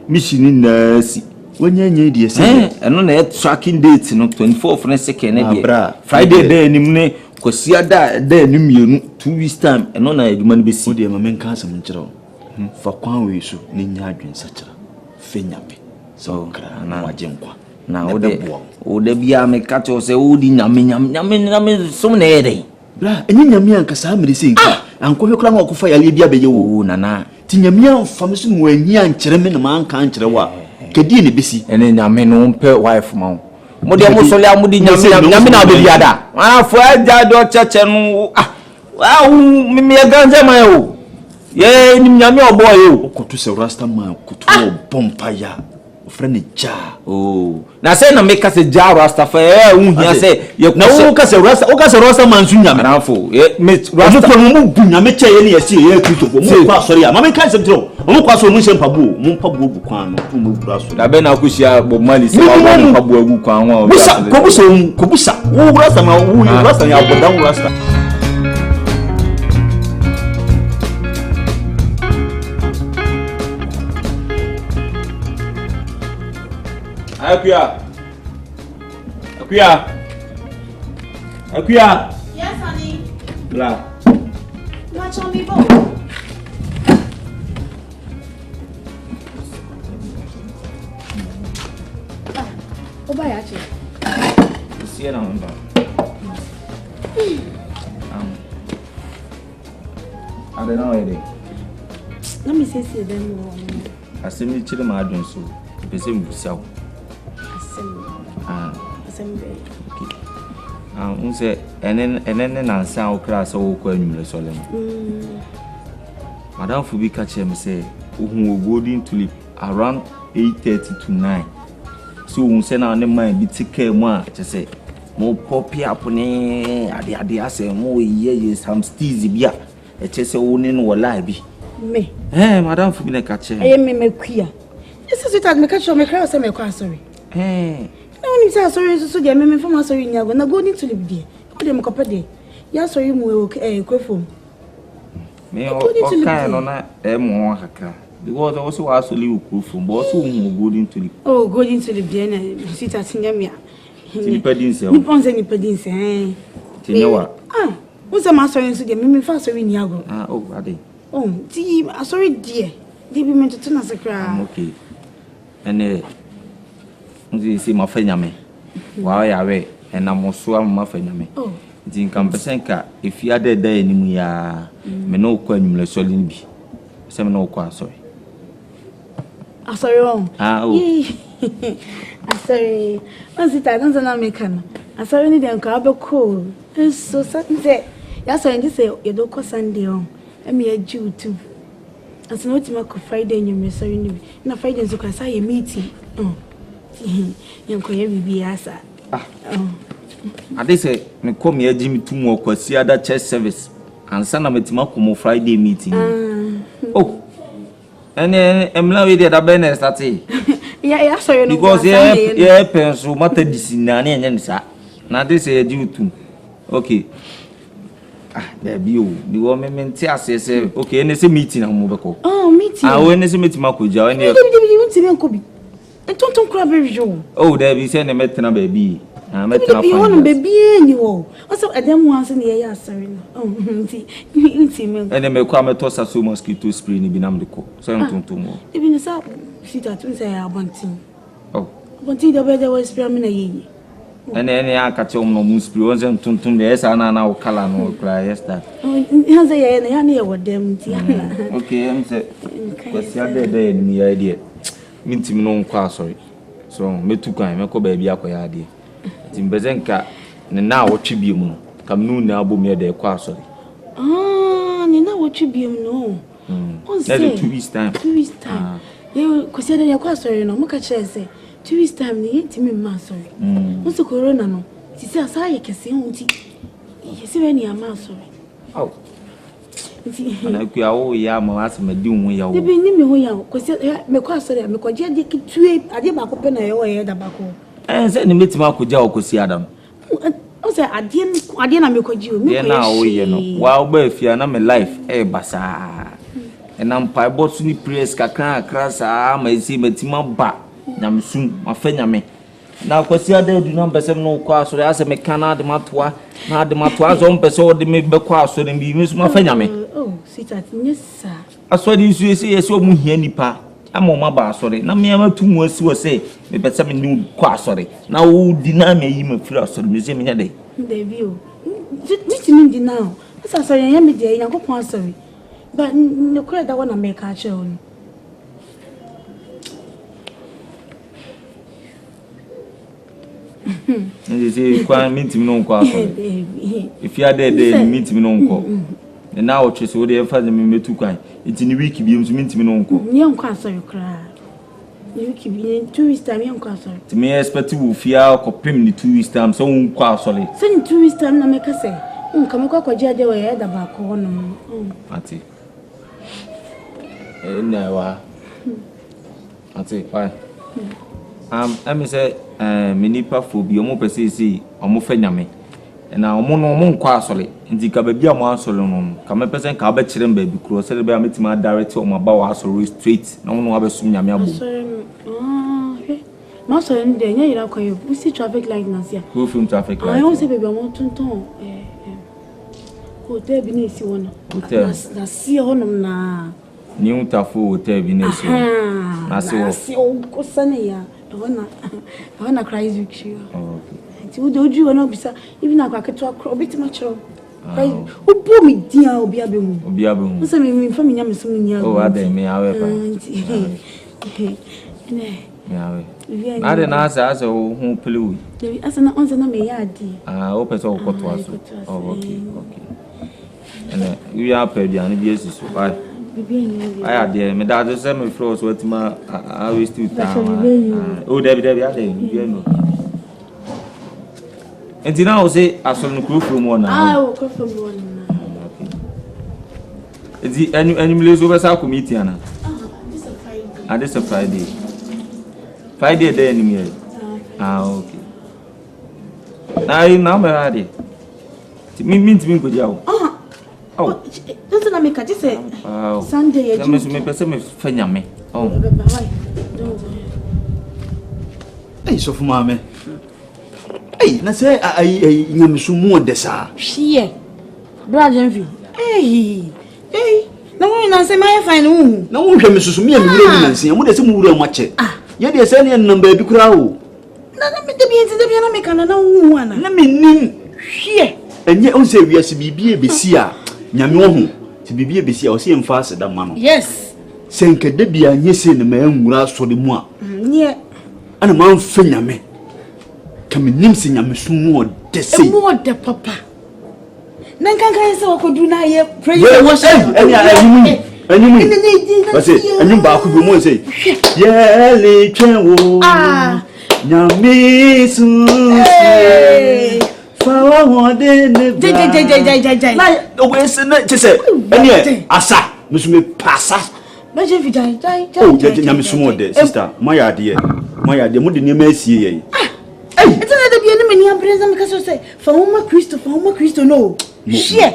mission na si wanyanye die se eno na tracking date no 24th ne 2nd ne die Friday day nim ne kosia da nim mienu 2 weeks time eno na adwuma no besi o de ma men kan sam nkire fa kwan we so ne nya adwen sa kire fe nyape so kra na waje nkwa na o de bia me ka to se o di nyame so na ede bra enyi nyame anka sa mere se nka anko hwe kra na okofa yale bia beye wo nana ti nyame amfam so mu anyi ankire me na man kan kire wa kedi ne besi ene nyame no mpe wife ma mo de mo sole amudi nyame na be biada fo aja do cheche no me ganja ma yo ye ni nyame oboy yo okoto se rasta man kuto bompa ya ofrene ja na say na make se ja rasta fa hia say ye na wo ka se rasta man su nyame ranfo me rasta ko mo gu nyame che ye ne ye sie ye kuto mo kwa sori ya mama kan se tro mo kwa so mo se mpabu mo mpabu ogu kwan no mo gura so da be na akushia bo mali se wa mo mpabu ogu kwan wa ko busa wo rasta na wo rasta ya bodan rasta Akuya. Yes, honey. Bla. Watch on me, boy. Bye, actually. See you now, I don't know already. Let me say them. I see me chilling my advent so. The same self. Okay. Unse enen na nsa okra so okwa anwumre sole no. Madam Fubi catch me say ohun golden tulip around 8:30 to 9. So unse na ne man bi tike mu a che say mo popi up ne ade ase mo ye some steez bia e che say woni no wala bi. Me. Madam Fubi na catch me. Me kuya. This is it at me catch me cry say me kwa sorry. No ni say sorry so dey me from sorry nya go na golden tulip dey. Ko dey me kopa dey. Ya sorry mu kwefom. Me o kan no na mo hakra. Because also was only kwefom but also mu golden tulip. Oh golden tulip dey na sit at nya me. Ni padin se. Ni ponse ni padin se. Tinyewa. Unse ma sorry so dey me fa sorry nya go. Ade. Ti sorry dey. Dey be me to na sakra. Okay. Ene nzi ma fanyame wa yawe ena moso ma fanyame nti nkampesenka efia deda enimu ya me no kwa anwumle soli bi se me no kwa asori on asori once ta don't na make no asori ni dem ka be cool so sante ya so ndi se ye do ko Sunday on emi ya jutu asino utima ko Friday nyumre sori ni bi na Friday nzo kwa sa ye meeting yankoye bibi asa ade se me kom ya jimi tumu okwasi ada church service ansa na metima ko Friday meeting ene emla we dey da bene start ya so you know because ye penso mata disina na enye nsa na ade se ya ji utum okay there be o the woman menti asese okay ene se meeting na mo beko meeting we ene se meetima ko ja ene meeting ko bi entonton kura be jo there be say na metena baby metena fa won baby ni wo also adam once na ye asori no nti me ene me kwa meto sa so mosquito spray ni bi nam de ko so entonton mo ebi ni sa sita tun say abontin abontin da be dey we spray me na ye ene ya ka che no mu spray won say entonton de esa na o kala no kra yes that hanze ye na ya na ye wodem ti okay em say kwasi ade ni ya idea mintim no nkwa sorry so metu kan meko ba bia akoya ade timbezenka ne na wotwe biem no kam nu na abom ye de kwa sorry ne na wotwe biem no on say 2 weeks time ye kwasi ade ya kwa sorry no muka chere say this time ni ntimi ma sorry. Nso corona no. Ti say asaye kese hunti. Yesi we ni ama sorry. Oh. Na ku ya wo ya ma wase ma di hu ya wo. Debi ni me ho ya ko se me kwa sorry me ko je ade kitue ade ba ko pe na ye wo ye da ba ko. Se ni metima ko ja ko si adam. O se ade na me ko ji o me ko ye. Na wo ye no. Wa ba afia na me life basa. And pa bosu ni praise kakra sa ma esi metima ba na msum afanya me. Na kwasi ade du na mpese no kwa so ya se me kana de matoa na de matoa zo mpese o de me be kwa so de bi msum afanya me. Oh sweetheart nyesa Aso de su esi yeso mu hia nipa ama ma ba asore na me amatu mu asi wo se me pese me ni kwa asore na wo di na me yi ma fira asore me se me nya de David o diti ni di now asa so yan me de Yankopon asore but no kura da wana make a show no Nje kwa mintimi no kwa asore if you are there mintimi no nko na o twese wo de fa de me metu kwan iti ni week bi mso mintimi no nko ni nko asore kra ni week bi 2 weeks time nko asore ti me expect wo fia ko pem ni 2 weeks time so nko asore so ni 2 weeks time na me ka say nka me kwa kwaje ade we da ba ko no ati na wa ati why I say menipa phobia omo pese si omo fa nyame na omo no omo nkwa asole ndi ka ba bia mo asole no ka me pese ka ba kire mba bi kuro se be ametima direct omo ba wa asole straight na omo no wa besum nyame abo ma so ndi nya yira kwa yo we see traffic light na sia go film traffic light I want say baby omo tonton hotel bi na si wona hotel na si honom na ni utafo hotel bi na si na si o ko sane ya Ona cries with you. Okay. Ti wo de oju ona obisa even akwa keto akro obitima chiro. Cries. Obo mi dia obi abemu. Obi abemu. Nse mi fa mi nya mesum nya. Oh ade me awe pa. Ne. Me awe. Ade na asa hu pelu. Debi asa na onza na me ya adi. O pese o koto aso. Oh okay. Ene we are per dia na bi esiso. Bye. I had me that the same floors what ma I was still down. Oh David you know. And now say I saw no crew from one now. Come from one. Is the any over sa committee ana? This a Friday. Friday day any okay. Now me ready. Me go jaw. Oh, don't na make a just say Sunday you me pese me fa nyame. Oh. Hey, so for mama. Hey, na say ai nyame so mu odesa. Hie. Bra Jenvi. Hey. Na wo na say my fine wo. Na wo hwe me susu me wura ni nanse. Mo de se mu wura mo ache. Ye de se ne namba bi kura wo. Na me de bi na me kana na wo ana. Na me nim. Hie. Enye on say wiase bibie besi a nyame wo hu. Ti bibie besi a o se mfa aseda ma no. Yes. Senke de bia nyese ne ma nwura so de mu a. Nie. Ana ma mfa nyame. Kame nim se nyame so mu de sei. Mu de papa. Nan kan se wakodu na ye praise the worship. Anymu. Basi anyum ba ku bi mo sei. Ye le twenwo. Nyame su. Fawa wode ne ba. Jai. Na we se na chese. Ene asa. Musume pasa. Ba je fi jai. Oh, nyame su mo de sister. Moya de mo de ne ma asie ye. Hey, it's another be any many praise am because say for Christo no. Share.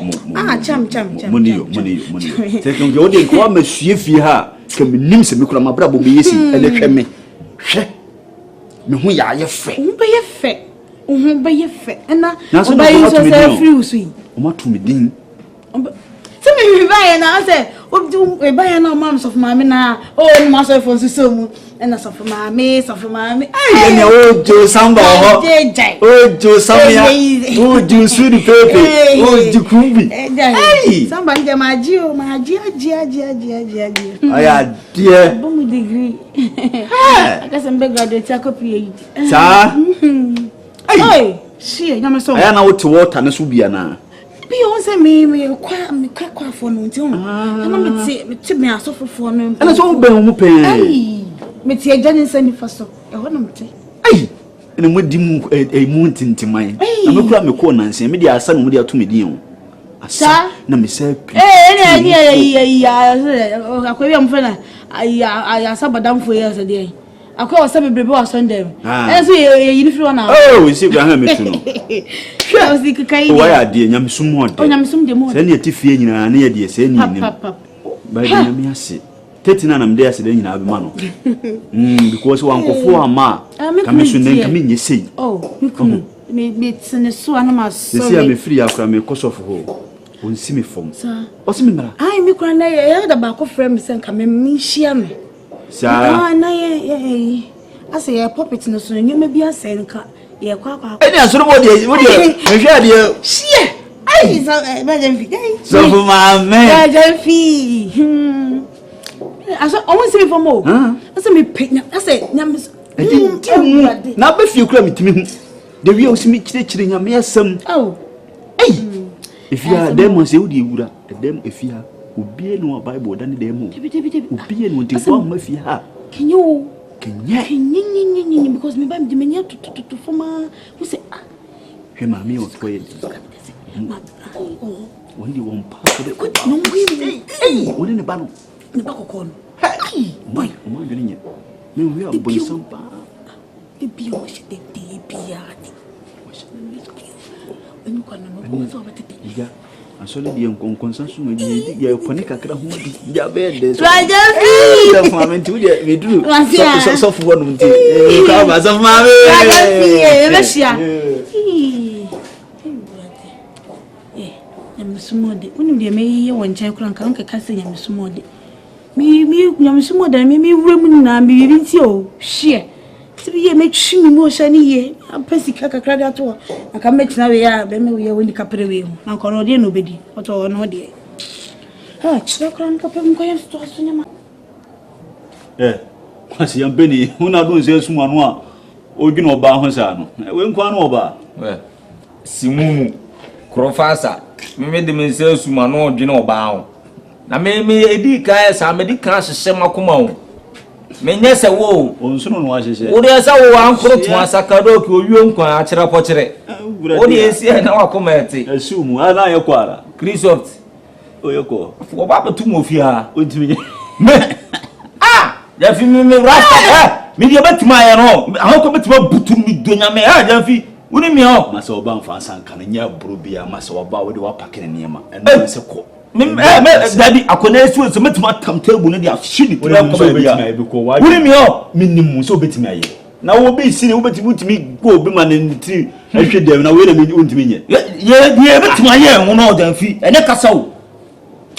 Cham. Money. Take on your day kwa mesue fi ha. Ke menim se me kura mabra bo be yesi ele hwe me. Hwe. Me hu ya ye fe. Uhun be ye fe. Na ba yi so say free usui. O ma tu me din. So me buy na say odu e buy na mam so for mama na o ma so for so mu. And so for mama. Ay, ojo samba ho. Ojo samia. Ojo sweet pepe. Ojo kumbi. Ay, samba nje maji. Aya dear. Boom degree. I guess I'm graduate PhD. Sa. Ay, she na me so. Aya na wote water na so bia na. Bi on say me kwa for no nti o. Na me ti me asofo no. Ana so be ho pe. Ay. Me tie jani send for so. honumte. Ai. Ene mo di mu mu tintiman. Na me kura me ko nanse me di asa no mo di ato me di o. Asa na me say. Ya akwa am fena ya asa badamfo ya asa de. Akwa wasa bebrebe wa Sunday. Enso ye yiri firi na. Oh, we see we ha me tu no. Sure, we kai. O ya de nyamsum mo de. O nyamsum de mo. Se na tifie nyina na ye de se ni ni. Ba de na me ase. Tetina na mde ase de nyina be ma no. Because wan kofo ama. Kame so nen kame nye sei. Oh, me tsene so anama so. Se me free akra me kosof ho. On si me fom. O si me mara. Ai me kura na ye da ba ko frame sen kame me hia me. Sa na ye ase ye puppet no so nyoma bi ase nka ye kwa. Eni asoro mo de hwe ade. Hie. Ai so ba dem fi. So for my man. Ba dem fi. Aso won se me for mo. Ase me penya ase nyam na ba fi kura mitimi hu. De wi o si me kire nyam yasam. Oh. Ei. If you are dem say udi ewura, dem efia. Obie no Bible dan dem mo. Obie no nti kwa ma fi ha. Kenyo. Kenya. Because me ba me menya to forma. We say ah. Hwe ma me o ko ye. When you want pass the no we. Ei, woni ne ba no. Ne ba kokon. Hey, boy, o ma dwene nye. Me we abon some pa. E bi o she de bia. Enu kwa no so ba tete. Ya. Asole di en consensus me di ya fone kakra ho di ya be de so. Raja fi. Da famamente u de me duru. So fu no nti. Ka ba so ma me. Raja fi e be shia. Nyamsumode. Unim de me ye wonche kura nka nka kase nyamsumode. Mi nyamsumode mi wuremu na mi bi nti o. Hie. Tibi ye me twi mi mo sha ni ye. Apesi kakra da to. Aka metina we ya be me we woni kapere we hu. Na nko no de no bedi. Oto no de. Ha, chira kura nka pe mko ye sto so nyama. Kwasi yambeni una do nse suma no a ogino oba ho sa no. We nkwa no oba. Simumu krofasa me de me nse suma no odwene oba ho. Na me edi kan sa me di kan hyehyɛ makoma ho. Me nyese wo onsuno no hyehyɛ. Wo de sa wo ankoro to asakado ki owie nkwan a kyerɛ pɔkyerɛ. Wo de esi na wakoma ete. Asumu ana ye kwara. Christoph Oyeko. Wo ba betu mo fi ha. Ontimi. Ya fi me rasta. Me de betima ye no. Ahoko betima butu mi donya me. Ya fi woni mi ho. Masa oba mfa sanka na nya buru bia masa oba wo de wa pakene niema. Eno se ko. Me daddy akona esu so metima tam table no de afhini tira ko bia. Woni mi ho. Minnim so betimi aye. Na wo be sini wo betimi utimi go obi ma na ntiri ahwe dem na we na me untimi nye. Ye betimi aye ho no dan fi. Ene kasa wo.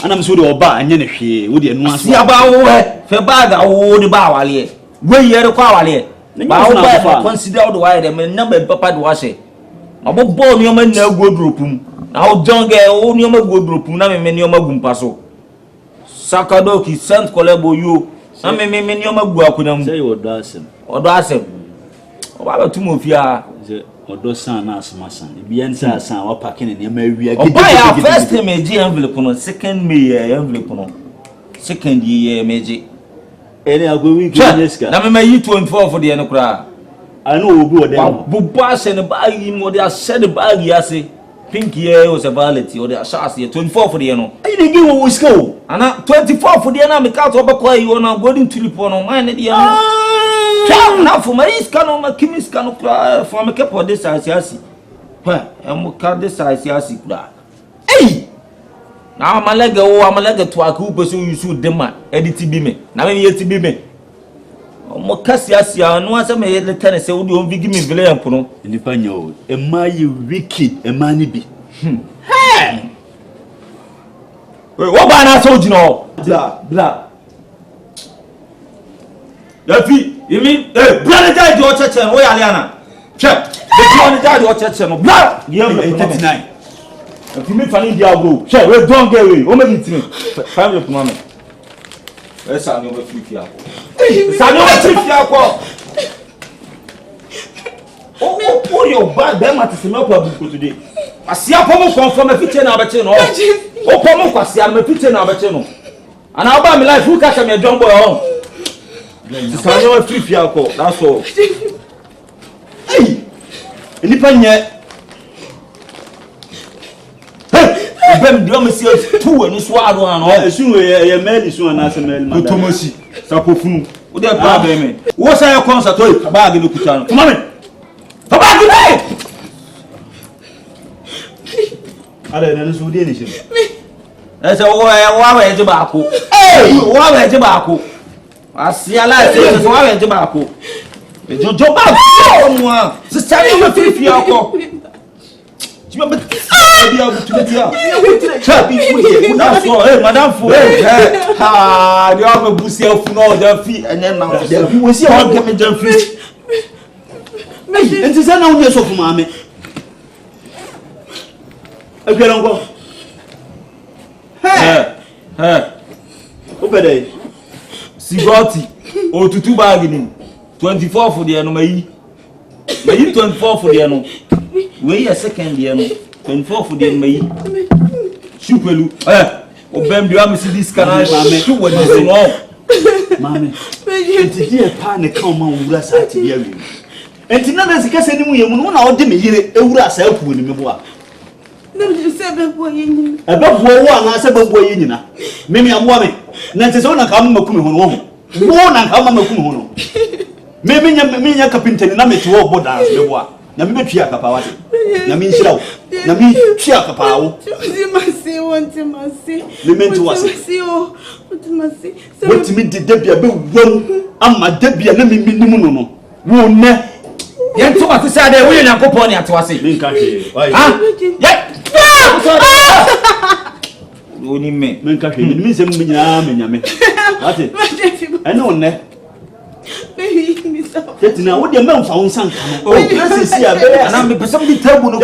Ana me so de oba anye ne hwe wo de enu aso. Si aba wo fe bag wo de ba wale. We yere kwa wale. Ba wo ba consider the why dem na be papa de wase. Abobo ni o ma na godropum. Na o jonge o ni o ma godropum na me ni o ma gumpa so. Sakadoki sent kolebo yo. Na me ni o ma gu akonam. Say odo asem. Odo asem. O ba ba tumo fia. Say odo san na asmasan. Ebi ensa san wa pakene ne ma wi agede. O ba ya first time eji envelope no, second me envelope no. Second year meji. Ene agwe week nyeska. Na me yi 24 for the ene kura. I know obi o dem. Bu boss and bag yi mo dey shed the bag yi ase. Pink here was a violet or the shas here 24 for the eno. I dey give wo skill. Ana 24 for the eno me count obekwa yi ona golden tulip on mine dey eno. Tell na for my scan on my kimi scan kura for me kepo this size asi. Kwa em ka this size asi kura. Hey! Na amalega to aku peso yusu dema edit bi me. Na me yeti bi me. Mo kasi asia no asa me le tane se wodi on vigi me vile ampo no. Nipa nyawo. Ema ye wicked ema ni bi. Hey! We wo ba na so jino. Bla. Yafi, you mean bla da jo cheche wo ya liana. Che. The da jo cheche no. Bla. Ye 39. If you me fani dia go. Che, we don't get away. O me bi timi. Family for mama. Esa ni o be free akọ. Esa ni o be free akọ. O yo bad dem at se me kwa bu today. Asia pomo confirm me fiche na abeche no. O pomo kwasia me fiche na abeche no. Ana oba me life who catch me John boy on. Sister no free fi akọ. That's all. Hey. Nipa nye. Bem do me see tu enu so ado an no. Esun ye meli sun anase meli ma. Otomosi. Sapofunu. Wo dey pa be me. Wo say your concert o bag no kuta no. Come on. Baba good. Ada na so dey ni shi. Ese wo wa je ba ko. Wa wa je ba ko. Asiala se so wa wa je ba ko. Jojo ba ko mu a. Sister no me fi akọ. Madam Fu. Ha, the other bussy of no, the feet, and then now we see how get me jump feet. And is that now yes of mammy? Okay, don't go. Obey. Sigoti, or to 2 bargaining 24 for the enemy. May you 24 for the enemy. Wait a second, dear. 24 for the enemy. Shupelu. Obem, you have this canal. Shoot what is wrong. Mammy, it's a dear panic come on with us at the area. And to not as a case anymore, you won't out them here, a ras help with me. No, you said before you. Above one, I said, but boy, you know. Maybe I'm woman. Nantes come home. One and come home. Maybe you captain and I'm to walk board as the war. Na me twa kapa wate na me nhyira wo na me twa kapa wo masi wonte masi me menti wase masi o wonte masi wonte me de dabia be wom ama dabia na me minim no no wo ne ye nto wase say ade wo ye Nyankopon ne atwase me nka hwe ha ye oni me nka hwe me nsem me nyina me nyame wate ene onne Yet now, what the man found some. Oh, let's see. And I'm the somebody table. No,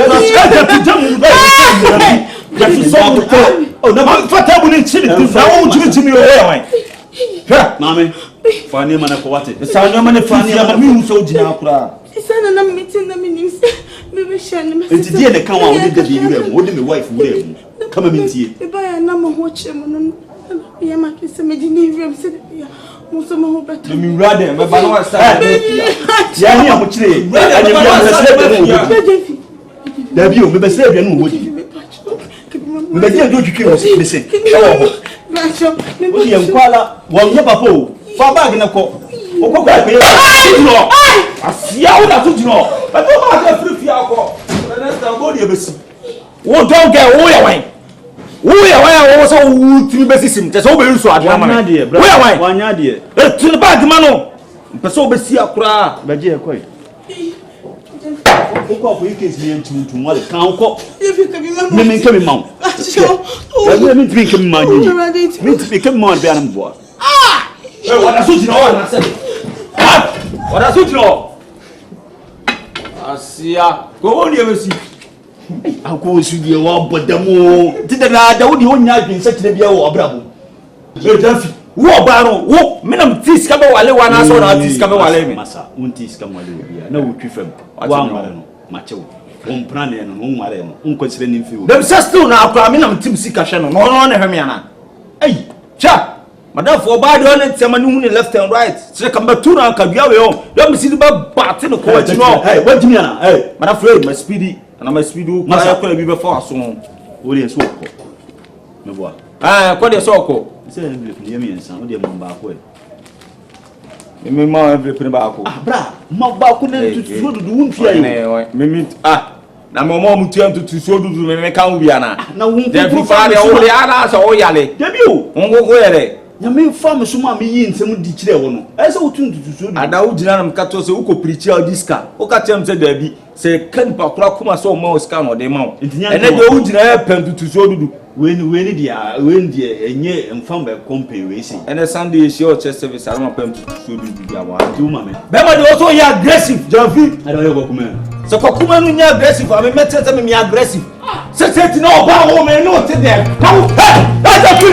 oh, no, I'm for table in Chile. Now, give to me away. Mammy, funny man, for what? The sound of money, funny, I'm so dinner. It's an meeting the minister. Maybe Shannon. It's the end come out with the what did the wife will come and meet you. If I am not watching, I am at some engineering. Let me rather, my banana style. Yeah, I'm much late. There you be saved and would you? But you don't kill us, listen. Oh, William Kuala, one Yapapo, far back in a court. Oh, I see how that you know. I don't have a free alcohol. That's the body of us. Oh, don't get away. We are also to be just over so at one idea. One idea. To the bag, Mano. Paso Bessia Cra, Bagia quite. We can see to what can't cook. If you can remember, me coming mount. Let me drink him money. Me to become more than boy. Ah! What I should know, I said. What I should know. I see ya. Go on, you see. I go to the war, but the more did the only one yard in such a dear or bravo. War barrel, walk, minimum teeth come away one as one artist come away, Massa, one teeth come away. No, prefer one macho, one plan and one marine, unconsidering few. Them says still now, I mean, I'm Tim Sikashan, no one, Hermiana. Hey, cha, Madame for bad on it, someone left and right. So come back to now, Cabio, don't see the bat in the court. Hey, what do you mean? Hey, Madame Fred, my speedy. And I'm a speed must be before so. What is so? Me boy. Ah, what is so? Say, me and some of them back way. Me ma every back. Ah, bra, ma back to so do won't fear. Me ah. Na mo mo mutu to so do me kan wi ana. Na won ko fa o le ana so o yale. Debi o. Won go yere. Na me fam so ma me yi nsem di kire wo no. E se wo tun tutu so do. Ada wo gina na me ka to se wo ko preach o diska. O ka tem se dabi. Se kan pa kura kuma so ma o ska no de ma o. Ene de wo gina e pen tutu so do. We ni dia enye mfam be company we si. Ene Sunday she o church service ara ma pen tutu so do dia wa. Do ma me. Be ma de o so ya aggressive. Janfi. Ada yo go kuma. Se ko kuma no nya aggressive. Ame metete me aggressive. Se no ba wo me no te there. How? Hey! That's a